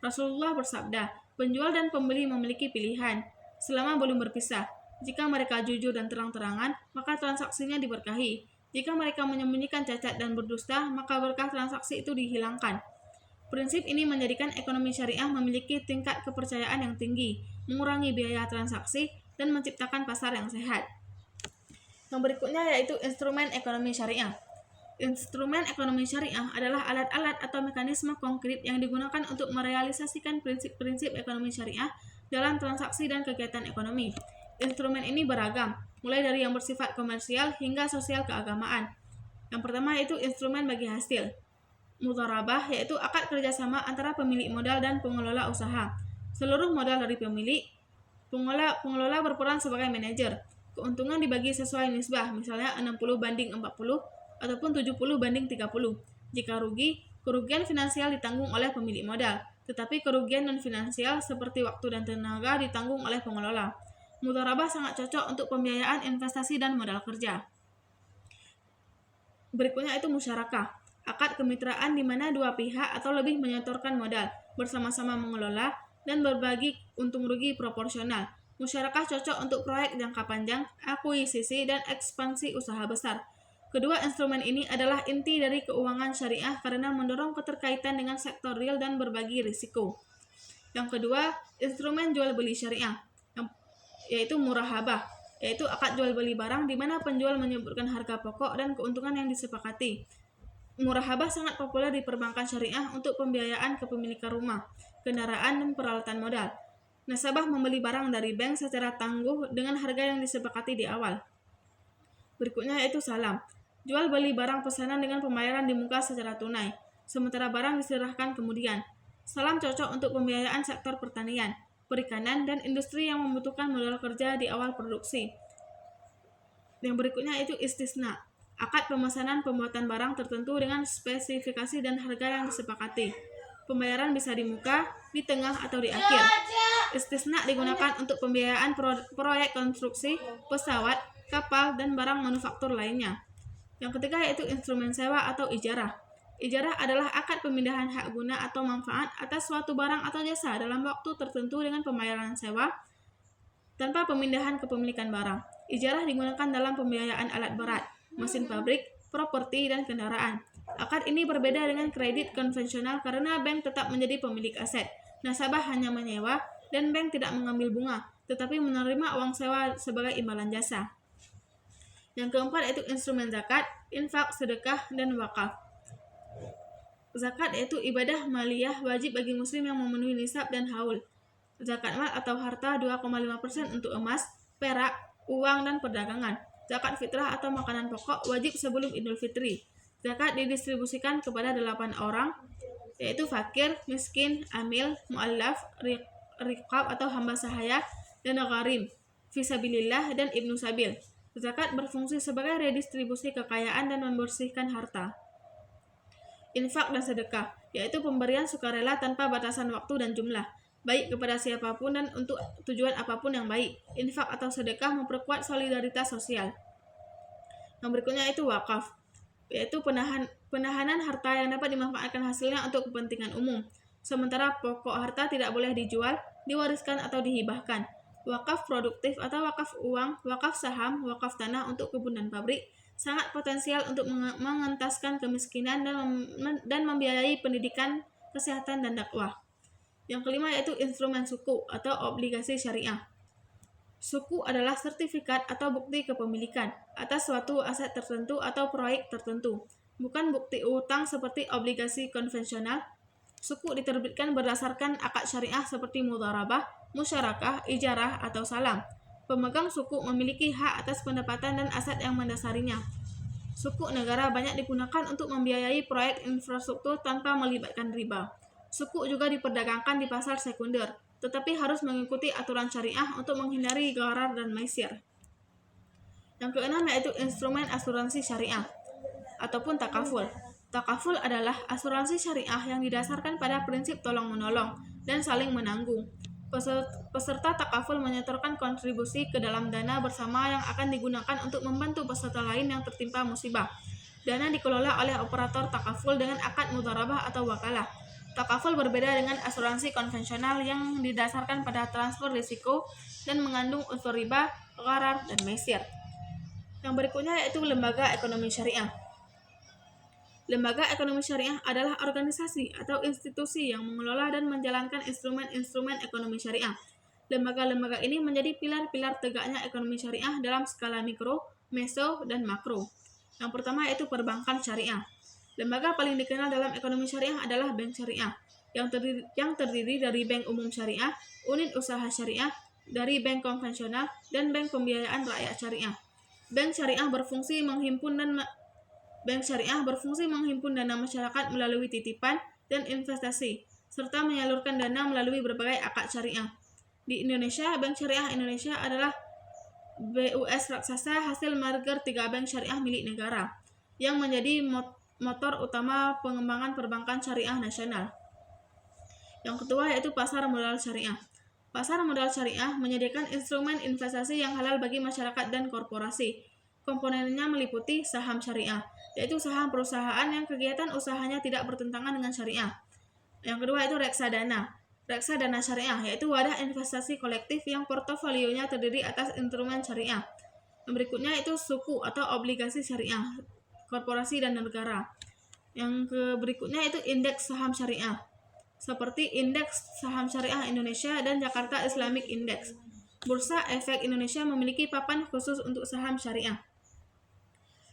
Rasulullah bersabda, penjual dan pembeli memiliki pilihan, selama belum berpisah. Jika mereka jujur dan terang-terangan, maka transaksinya diberkahi. Jika mereka menyembunyikan cacat dan berdusta, maka berkah transaksi itu dihilangkan. Prinsip ini menjadikan ekonomi syariah memiliki tingkat kepercayaan yang tinggi, mengurangi biaya transaksi, dan menciptakan pasar yang sehat. Yang berikutnya yaitu instrumen ekonomi syariah. Instrumen ekonomi syariah adalah alat-alat atau mekanisme konkret yang digunakan untuk merealisasikan prinsip-prinsip ekonomi syariah dalam transaksi dan kegiatan ekonomi. Instrumen ini beragam, mulai dari yang bersifat komersial hingga sosial keagamaan. Yang pertama yaitu instrumen bagi hasil. Mudharabah yaitu akad kerjasama antara pemilik modal dan pengelola usaha. Seluruh modal dari pemilik, pengelola berperan sebagai manajer. Keuntungan dibagi sesuai nisbah, misalnya 60/40 ataupun 70/30. Jika rugi, kerugian finansial ditanggung oleh pemilik modal, tetapi kerugian non-finansial seperti waktu dan tenaga ditanggung oleh pengelola. Mudharabah sangat cocok untuk pembiayaan investasi dan modal kerja. Berikutnya itu musyarakah, akad kemitraan di mana dua pihak atau lebih menyetorkan modal, bersama-sama mengelola, dan berbagi untung rugi proporsional. Musyarakah cocok untuk proyek jangka panjang, akuisisi, dan ekspansi usaha besar. Kedua instrumen ini adalah inti dari keuangan syariah karena mendorong keterkaitan dengan sektor real dan berbagi risiko. Yang kedua, instrumen jual beli syariah, yaitu murahabah, yaitu akad jual beli barang di mana penjual menyebutkan harga pokok dan keuntungan yang disepakati. Murahabah sangat populer di perbankan syariah untuk pembiayaan kepemilikan rumah, kendaraan, dan peralatan modal. Nasabah membeli barang dari bank secara tangguh dengan harga yang disepakati di awal. Berikutnya yaitu salam, jual beli barang pesanan dengan pembayaran di muka secara tunai, sementara barang diserahkan kemudian. Salam cocok untuk pembiayaan sektor pertanian, perikanan, dan industri yang membutuhkan modal kerja di awal produksi. Yang berikutnya itu istisna, akad pemesanan pembuatan barang tertentu dengan spesifikasi dan harga yang disepakati. Pembayaran bisa di muka, di tengah, atau di akhir. Istisna digunakan untuk pembiayaan proyek konstruksi, pesawat, kapal, dan barang manufaktur lainnya. Yang ketiga yaitu instrumen sewa atau ijarah. Ijarah adalah akad pemindahan hak guna atau manfaat atas suatu barang atau jasa dalam waktu tertentu dengan pembayaran sewa tanpa pemindahan kepemilikan barang. Ijarah digunakan dalam pembiayaan alat berat, mesin pabrik, properti, dan kendaraan. Akad ini berbeda dengan kredit konvensional karena bank tetap menjadi pemilik aset. Nasabah hanya menyewa dan bank tidak mengambil bunga, tetapi menerima uang sewa sebagai imbalan jasa. Yang keempat yaitu instrumen zakat, infak, sedekah, dan wakaf. Zakat yaitu ibadah maliyah wajib bagi muslim yang memenuhi nisab dan haul. Zakat mal atau harta 2,5% untuk emas, perak, uang, dan perdagangan. Zakat fitrah atau makanan pokok wajib sebelum Idul Fitri. Zakat didistribusikan kepada 8 orang, yaitu fakir, miskin, amil, mu'allaf, riqab atau hamba sahaya, dan gharim, fisabilillah, dan ibnu sabil. Zakat berfungsi sebagai redistribusi kekayaan dan membersihkan harta. Infak dan sedekah, yaitu pemberian sukarela tanpa batasan waktu dan jumlah, baik kepada siapapun dan untuk tujuan apapun yang baik. Infak atau sedekah memperkuat solidaritas sosial. Yang berikutnya itu wakaf, yaitu penahanan harta yang dapat dimanfaatkan hasilnya untuk kepentingan umum. Sementara pokok harta tidak boleh dijual, diwariskan, atau dihibahkan. Wakaf produktif atau wakaf uang, wakaf saham, wakaf tanah untuk kebun dan pabrik sangat potensial untuk mengentaskan kemiskinan dan membiayai pendidikan, kesehatan, dan dakwah. Yang kelima yaitu instrumen suku atau obligasi syariah. Suku adalah sertifikat atau bukti kepemilikan atas suatu aset tertentu atau proyek tertentu, bukan bukti utang seperti obligasi konvensional. Suku diterbitkan berdasarkan akad syariah seperti mudharabah, musyarakah, ijarah, atau salam. Pemegang suku memiliki hak atas pendapatan dan aset yang mendasarinya. Suku negara banyak digunakan untuk membiayai proyek infrastruktur tanpa melibatkan riba. Suku juga diperdagangkan di pasar sekunder. tetapi harus mengikuti aturan syariah untuk menghindari gharar dan maisir. Yang keenam yaitu instrumen asuransi syariah ataupun takaful. Takaful adalah asuransi syariah yang didasarkan pada prinsip tolong-menolong dan saling menanggung. Peserta takaful menyetorkan kontribusi ke dalam dana bersama yang akan digunakan untuk membantu peserta lain yang tertimpa musibah. Dana dikelola oleh operator takaful dengan akad mudharabah atau wakalah. Takaful berbeda dengan asuransi konvensional yang didasarkan pada transfer risiko dan mengandung unsur riba, gharar, dan maisir. Yang berikutnya yaitu lembaga ekonomi syariah. Lembaga ekonomi syariah adalah organisasi atau institusi yang mengelola dan menjalankan instrumen-instrumen ekonomi syariah. Lembaga-lembaga ini menjadi pilar-pilar tegaknya ekonomi syariah dalam skala mikro, meso, dan makro. Yang pertama yaitu perbankan syariah. Lembaga paling dikenal dalam ekonomi syariah adalah bank syariah, yang terdiri dari bank umum syariah, unit usaha syariah, dari bank konvensional, dan bank pembiayaan rakyat syariah. Bank syariah berfungsi menghimpun dana masyarakat melalui titipan dan investasi, serta menyalurkan dana melalui berbagai akad syariah. Di Indonesia, Bank Syariah Indonesia adalah BUS raksasa hasil merger 3 bank syariah milik negara, yang menjadi motor utama pengembangan perbankan syariah nasional. Yang kedua yaitu pasar modal syariah. Pasar modal syariah menyediakan instrumen investasi yang halal bagi masyarakat dan korporasi. Komponennya meliputi saham syariah, yaitu saham perusahaan yang kegiatan usahanya tidak bertentangan dengan syariah. Yang kedua itu reksadana. Reksadana syariah yaitu wadah investasi kolektif yang portofolionya terdiri atas instrumen syariah. Yang berikutnya itu suku atau obligasi syariah, korporasi dan negara. Yang berikutnya itu indeks saham syariah, seperti indeks saham syariah Indonesia dan Jakarta Islamic Index. Bursa Efek Indonesia memiliki papan khusus untuk saham syariah.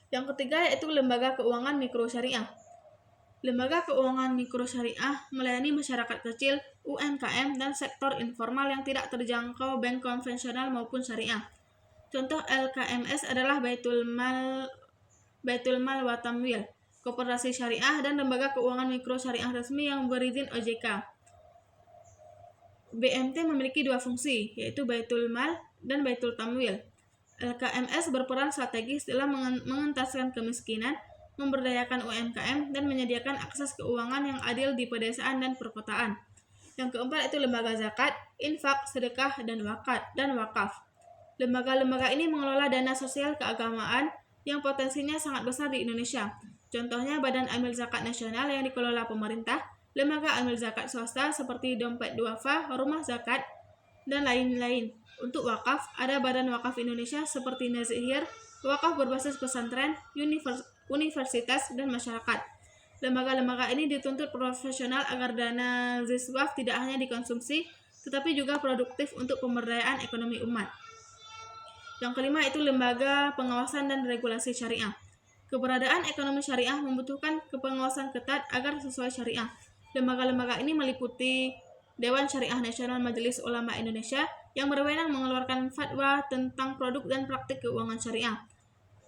Yang ketiga yaitu lembaga keuangan mikro syariah. Lembaga keuangan mikro syariah melayani masyarakat kecil, UMKM, dan sektor informal yang tidak terjangkau bank konvensional maupun syariah. Contoh LKMS adalah Baitul Mal wa Tamwil, koperasi syariah, dan lembaga keuangan mikro syariah resmi yang berizin OJK. BMT memiliki 2 fungsi, yaitu Baitul Mal dan Baitul Tamwil. LKMS berperan strategis dalam mengentaskan kemiskinan, memberdayakan UMKM, dan menyediakan akses keuangan yang adil di pedesaan dan perkotaan. Yang keempat itu lembaga zakat, infak, sedekah, dan wakaf. Lembaga-lembaga ini mengelola dana sosial keagamaan yang potensinya sangat besar di Indonesia. Contohnya Badan Amil Zakat Nasional yang dikelola pemerintah, lembaga amil zakat swasta seperti Dompet Duafa, Rumah Zakat, dan lain-lain. Untuk wakaf, ada Badan Wakaf Indonesia seperti Nazihir, wakaf berbasis pesantren, universitas, dan masyarakat. Lembaga-lembaga ini dituntut profesional agar dana ziswaf tidak hanya dikonsumsi, tetapi juga produktif untuk pemberdayaan ekonomi umat. Yang kelima itu lembaga pengawasan dan regulasi syariah. Keberadaan ekonomi syariah membutuhkan kepengawasan ketat agar sesuai syariah. Lembaga-lembaga ini meliputi Dewan Syariah Nasional Majelis Ulama Indonesia yang berwenang mengeluarkan fatwa tentang produk dan praktik keuangan syariah.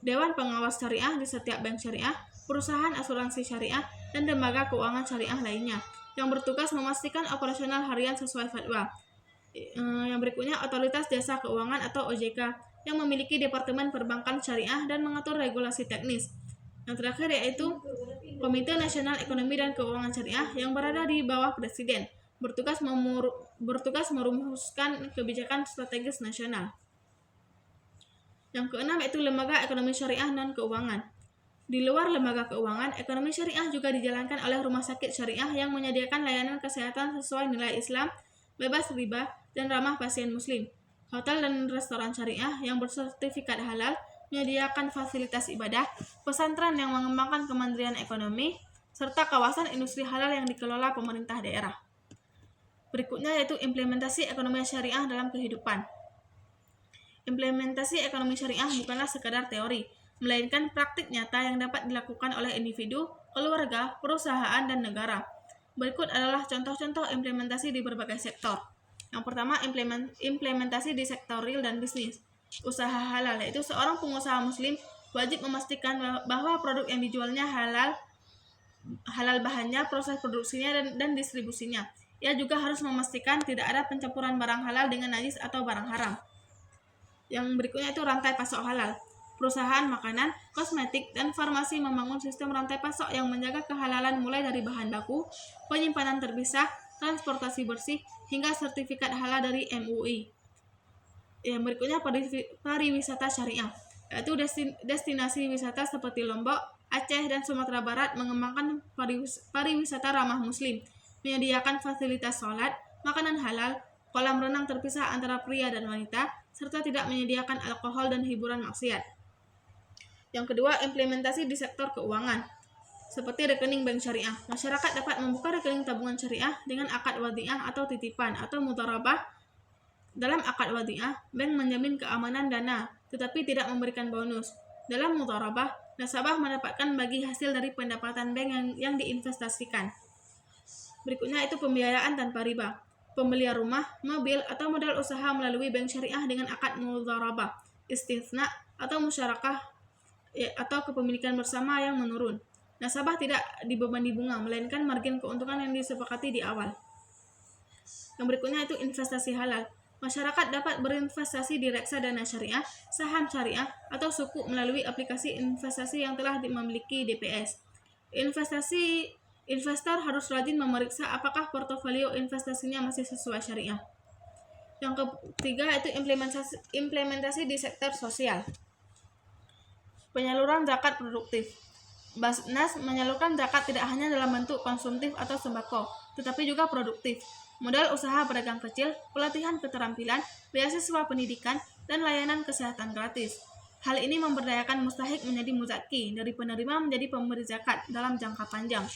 Dewan Pengawas Syariah di setiap bank syariah, perusahaan asuransi syariah, dan lembaga keuangan syariah lainnya yang bertugas memastikan operasional harian sesuai fatwa. Yang berikutnya Otoritas Jasa Keuangan atau OJK yang memiliki Departemen Perbankan Syariah dan mengatur regulasi teknis. Yang terakhir yaitu Komite Nasional Ekonomi dan Keuangan Syariah yang berada di bawah Presiden, bertugas merumuskan kebijakan strategis nasional. Yang keenam yaitu lembaga ekonomi syariah non-keuangan. Di luar lembaga keuangan, ekonomi syariah juga dijalankan oleh rumah sakit syariah yang menyediakan layanan kesehatan sesuai nilai Islam, bebas riba, dan ramah pasien muslim. Hotel dan restoran syariah yang bersertifikat halal menyediakan fasilitas ibadah, pesantren yang mengembangkan kemandirian ekonomi, serta kawasan industri halal yang dikelola pemerintah daerah. Berikutnya yaitu implementasi ekonomi syariah dalam kehidupan. Implementasi ekonomi syariah bukanlah sekadar teori, melainkan praktik nyata yang dapat dilakukan oleh individu, keluarga, perusahaan, dan negara. Berikut adalah contoh-contoh implementasi di berbagai sektor. Yang pertama, implementasi di sektor real dan bisnis. Usaha halal, yaitu seorang pengusaha muslim wajib memastikan bahwa produk yang dijualnya halal bahannya, proses produksinya, dan distribusinya. Ia juga harus memastikan tidak ada pencampuran barang halal dengan najis atau barang haram. Yang berikutnya itu rantai pasok halal. Perusahaan makanan, kosmetik, dan farmasi membangun sistem rantai pasok yang menjaga kehalalan mulai dari bahan baku, penyimpanan terpisah, transportasi bersih, hingga sertifikat halal dari MUI. Yang berikutnya pariwisata syariah, yaitu destinasi wisata seperti Lombok, Aceh, dan Sumatera Barat mengembangkan pariwisata ramah muslim, menyediakan fasilitas sholat, makanan halal, kolam renang terpisah antara pria dan wanita, serta tidak menyediakan alkohol dan hiburan maksiat. Yang kedua, implementasi di sektor keuangan, seperti rekening bank syariah. Masyarakat dapat membuka rekening tabungan syariah dengan akad wadhi'ah atau titipan atau mudharabah. Dalam akad wadhi'ah, bank menjamin keamanan dana, tetapi tidak memberikan bonus. Dalam mudharabah, nasabah mendapatkan bagi hasil dari pendapatan bank yang diinvestasikan. Berikutnya itu pembiayaan tanpa riba. Pembelian rumah, mobil, atau modal usaha melalui bank syariah dengan akad mudharabah, istithna, atau musyarakah atau kepemilikan bersama yang menurun. Nasabah tidak dibebani bunga, melainkan margin keuntungan yang disepakati di awal. Yang berikutnya itu investasi halal. Masyarakat dapat berinvestasi di reksadana syariah, saham syariah, atau sukuk melalui aplikasi investasi yang telah memiliki DPS. Investor harus rajin memeriksa apakah portofolio investasinya masih sesuai syariah. Yang ketiga itu implementasi di sektor sosial. Penyaluran zakat produktif. Basnas menyalurkan zakat tidak hanya dalam bentuk konsumtif atau sembako, tetapi juga produktif. Modal usaha pedagang kecil, pelatihan keterampilan, beasiswa pendidikan, dan layanan kesehatan gratis. Hal ini memberdayakan mustahik menjadi muzaki, dari penerima menjadi pemberi zakat dalam jangka panjang.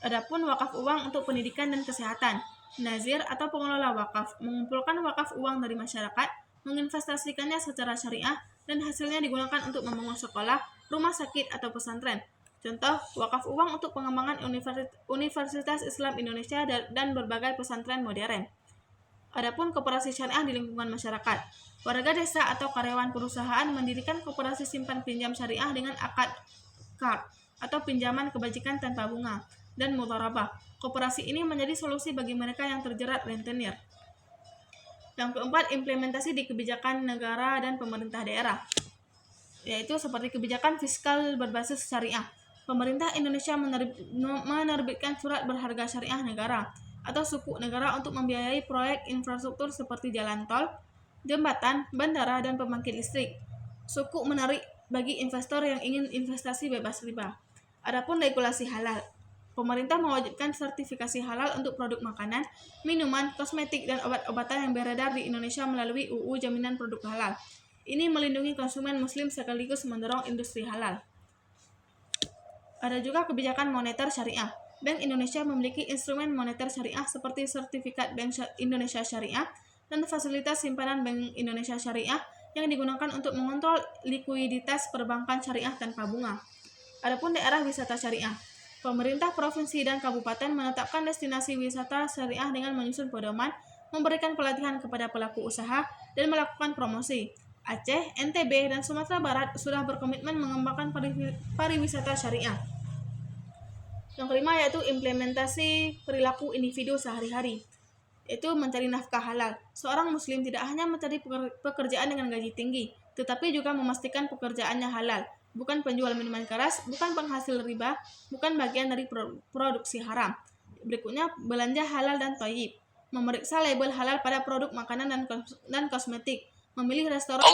Adapun wakaf uang untuk pendidikan dan kesehatan. Nazir atau pengelola wakaf mengumpulkan wakaf uang dari masyarakat, menginvestasikannya secara syariah, dan hasilnya digunakan untuk membangun sekolah, rumah sakit, atau pesantren. Contoh, wakaf uang untuk pengembangan Universitas Islam Indonesia dan berbagai pesantren modern. Adapun koperasi syariah di lingkungan masyarakat. Warga desa atau karyawan perusahaan mendirikan koperasi simpan pinjam syariah dengan akad KAR atau pinjaman kebajikan tanpa bunga dan mudharabah. Koperasi ini menjadi solusi bagi mereka yang terjerat rentenir. Yang keempat, implementasi di kebijakan negara dan pemerintah daerah, yaitu seperti kebijakan fiskal berbasis syariah. Pemerintah Indonesia menerbitkan surat berharga syariah negara atau sukuk negara untuk membiayai proyek infrastruktur seperti jalan tol, jembatan, bandara, dan pembangkit listrik. Sukuk menarik bagi investor yang ingin investasi bebas riba. Adapun regulasi halal. Pemerintah mewajibkan sertifikasi halal untuk produk makanan, minuman, kosmetik, dan obat-obatan yang beredar di Indonesia melalui UU Jaminan Produk Halal. Ini melindungi konsumen muslim sekaligus mendorong industri halal. Ada juga kebijakan moneter syariah. Bank Indonesia memiliki instrumen moneter syariah seperti sertifikat Bank Indonesia Syariah dan fasilitas simpanan Bank Indonesia Syariah yang digunakan untuk mengontrol likuiditas perbankan syariah tanpa bunga. Adapun daerah wisata syariah. Pemerintah provinsi dan kabupaten menetapkan destinasi wisata syariah dengan menyusun pedoman, memberikan pelatihan kepada pelaku usaha, dan melakukan promosi. Aceh, NTB, dan Sumatera Barat sudah berkomitmen mengembangkan pariwisata syariah. Yang kelima yaitu implementasi perilaku individu sehari-hari, yaitu mencari nafkah halal. Seorang muslim tidak hanya mencari pekerjaan dengan gaji tinggi, tetapi juga memastikan pekerjaannya halal. Bukan penjual minuman keras, bukan penghasil riba, bukan bagian dari produksi haram. Berikutnya, belanja halal dan thayyib. Memeriksa label halal pada produk makanan dan kosmetik. Memilih restoran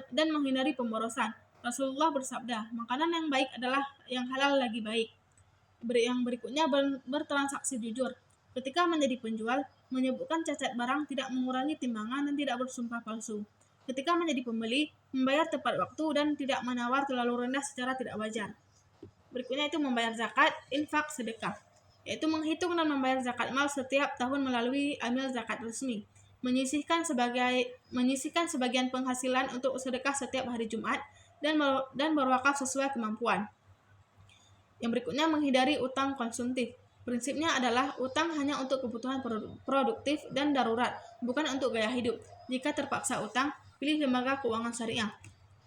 dan menghindari pemborosan. Rasulullah bersabda, makanan yang baik adalah yang halal lagi baik. Yang berikutnya, bertransaksi jujur. Ketika menjadi penjual, menyebutkan cacat barang, tidak mengurangi timbangan, dan tidak bersumpah palsu. Ketika menjadi pembeli, membayar tepat waktu dan tidak menawar terlalu rendah secara tidak wajar. Berikutnya itu membayar zakat, infak, sedekah, yaitu menghitung dan membayar zakat mal setiap tahun melalui amil zakat resmi. Menyisihkan sebagian penghasilan untuk sedekah setiap hari Jumat dan berwakaf sesuai kemampuan. Yang berikutnya menghindari utang konsumtif. Prinsipnya adalah utang hanya untuk kebutuhan produktif dan darurat, bukan untuk gaya hidup. Jika terpaksa utang, pilih lembaga keuangan syariah.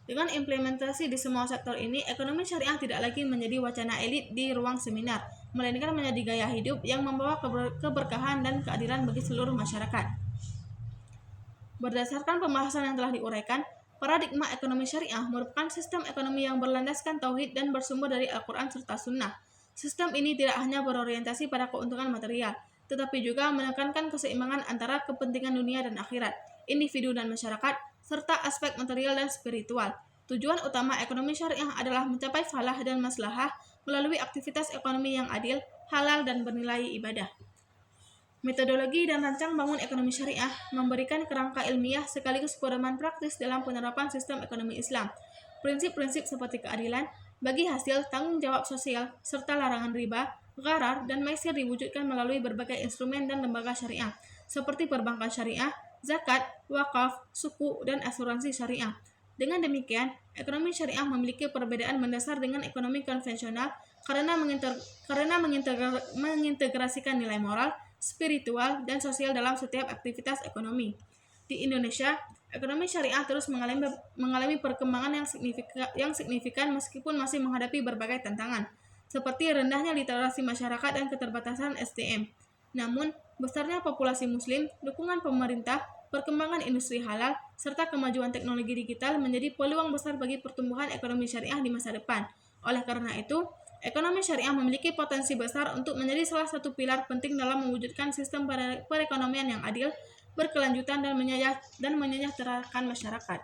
Dengan implementasi di semua sektor ini, ekonomi syariah tidak lagi menjadi wacana elit di ruang seminar, melainkan menjadi gaya hidup yang membawa keberkahan dan keadilan bagi seluruh masyarakat. Berdasarkan pembahasan yang telah diuraikan, paradigma ekonomi syariah merupakan sistem ekonomi yang berlandaskan tauhid dan bersumber dari Al-Quran serta Sunnah. Sistem ini tidak hanya berorientasi pada keuntungan material, tetapi juga menekankan keseimbangan antara kepentingan dunia dan akhirat, individu dan masyarakat, serta aspek material dan spiritual. Tujuan utama ekonomi syariah adalah mencapai falah dan maslahah melalui aktivitas ekonomi yang adil, halal, dan bernilai ibadah. Metodologi dan rancang bangun ekonomi syariah memberikan kerangka ilmiah sekaligus pedoman praktis dalam penerapan sistem ekonomi Islam. Prinsip-prinsip seperti keadilan, bagi hasil, tanggung jawab sosial, serta larangan riba, gharar, dan maisir diwujudkan melalui berbagai instrumen dan lembaga syariah, seperti perbankan syariah, zakat, wakaf, suku, dan asuransi syariah. Dengan demikian, ekonomi syariah memiliki perbedaan mendasar dengan ekonomi konvensional karena mengintegrasikan nilai moral, spiritual, dan sosial dalam setiap aktivitas ekonomi. Di Indonesia, ekonomi syariah terus mengalami perkembangan yang signifikan meskipun masih menghadapi berbagai tantangan, seperti rendahnya literasi masyarakat dan keterbatasan SDM. Namun, besarnya populasi muslim, dukungan pemerintah, perkembangan industri halal, serta kemajuan teknologi digital menjadi peluang besar bagi pertumbuhan ekonomi syariah di masa depan. Oleh karena itu, ekonomi syariah memiliki potensi besar untuk menjadi salah satu pilar penting dalam mewujudkan sistem perekonomian yang adil, berkelanjutan, dan menyejahterakan masyarakat.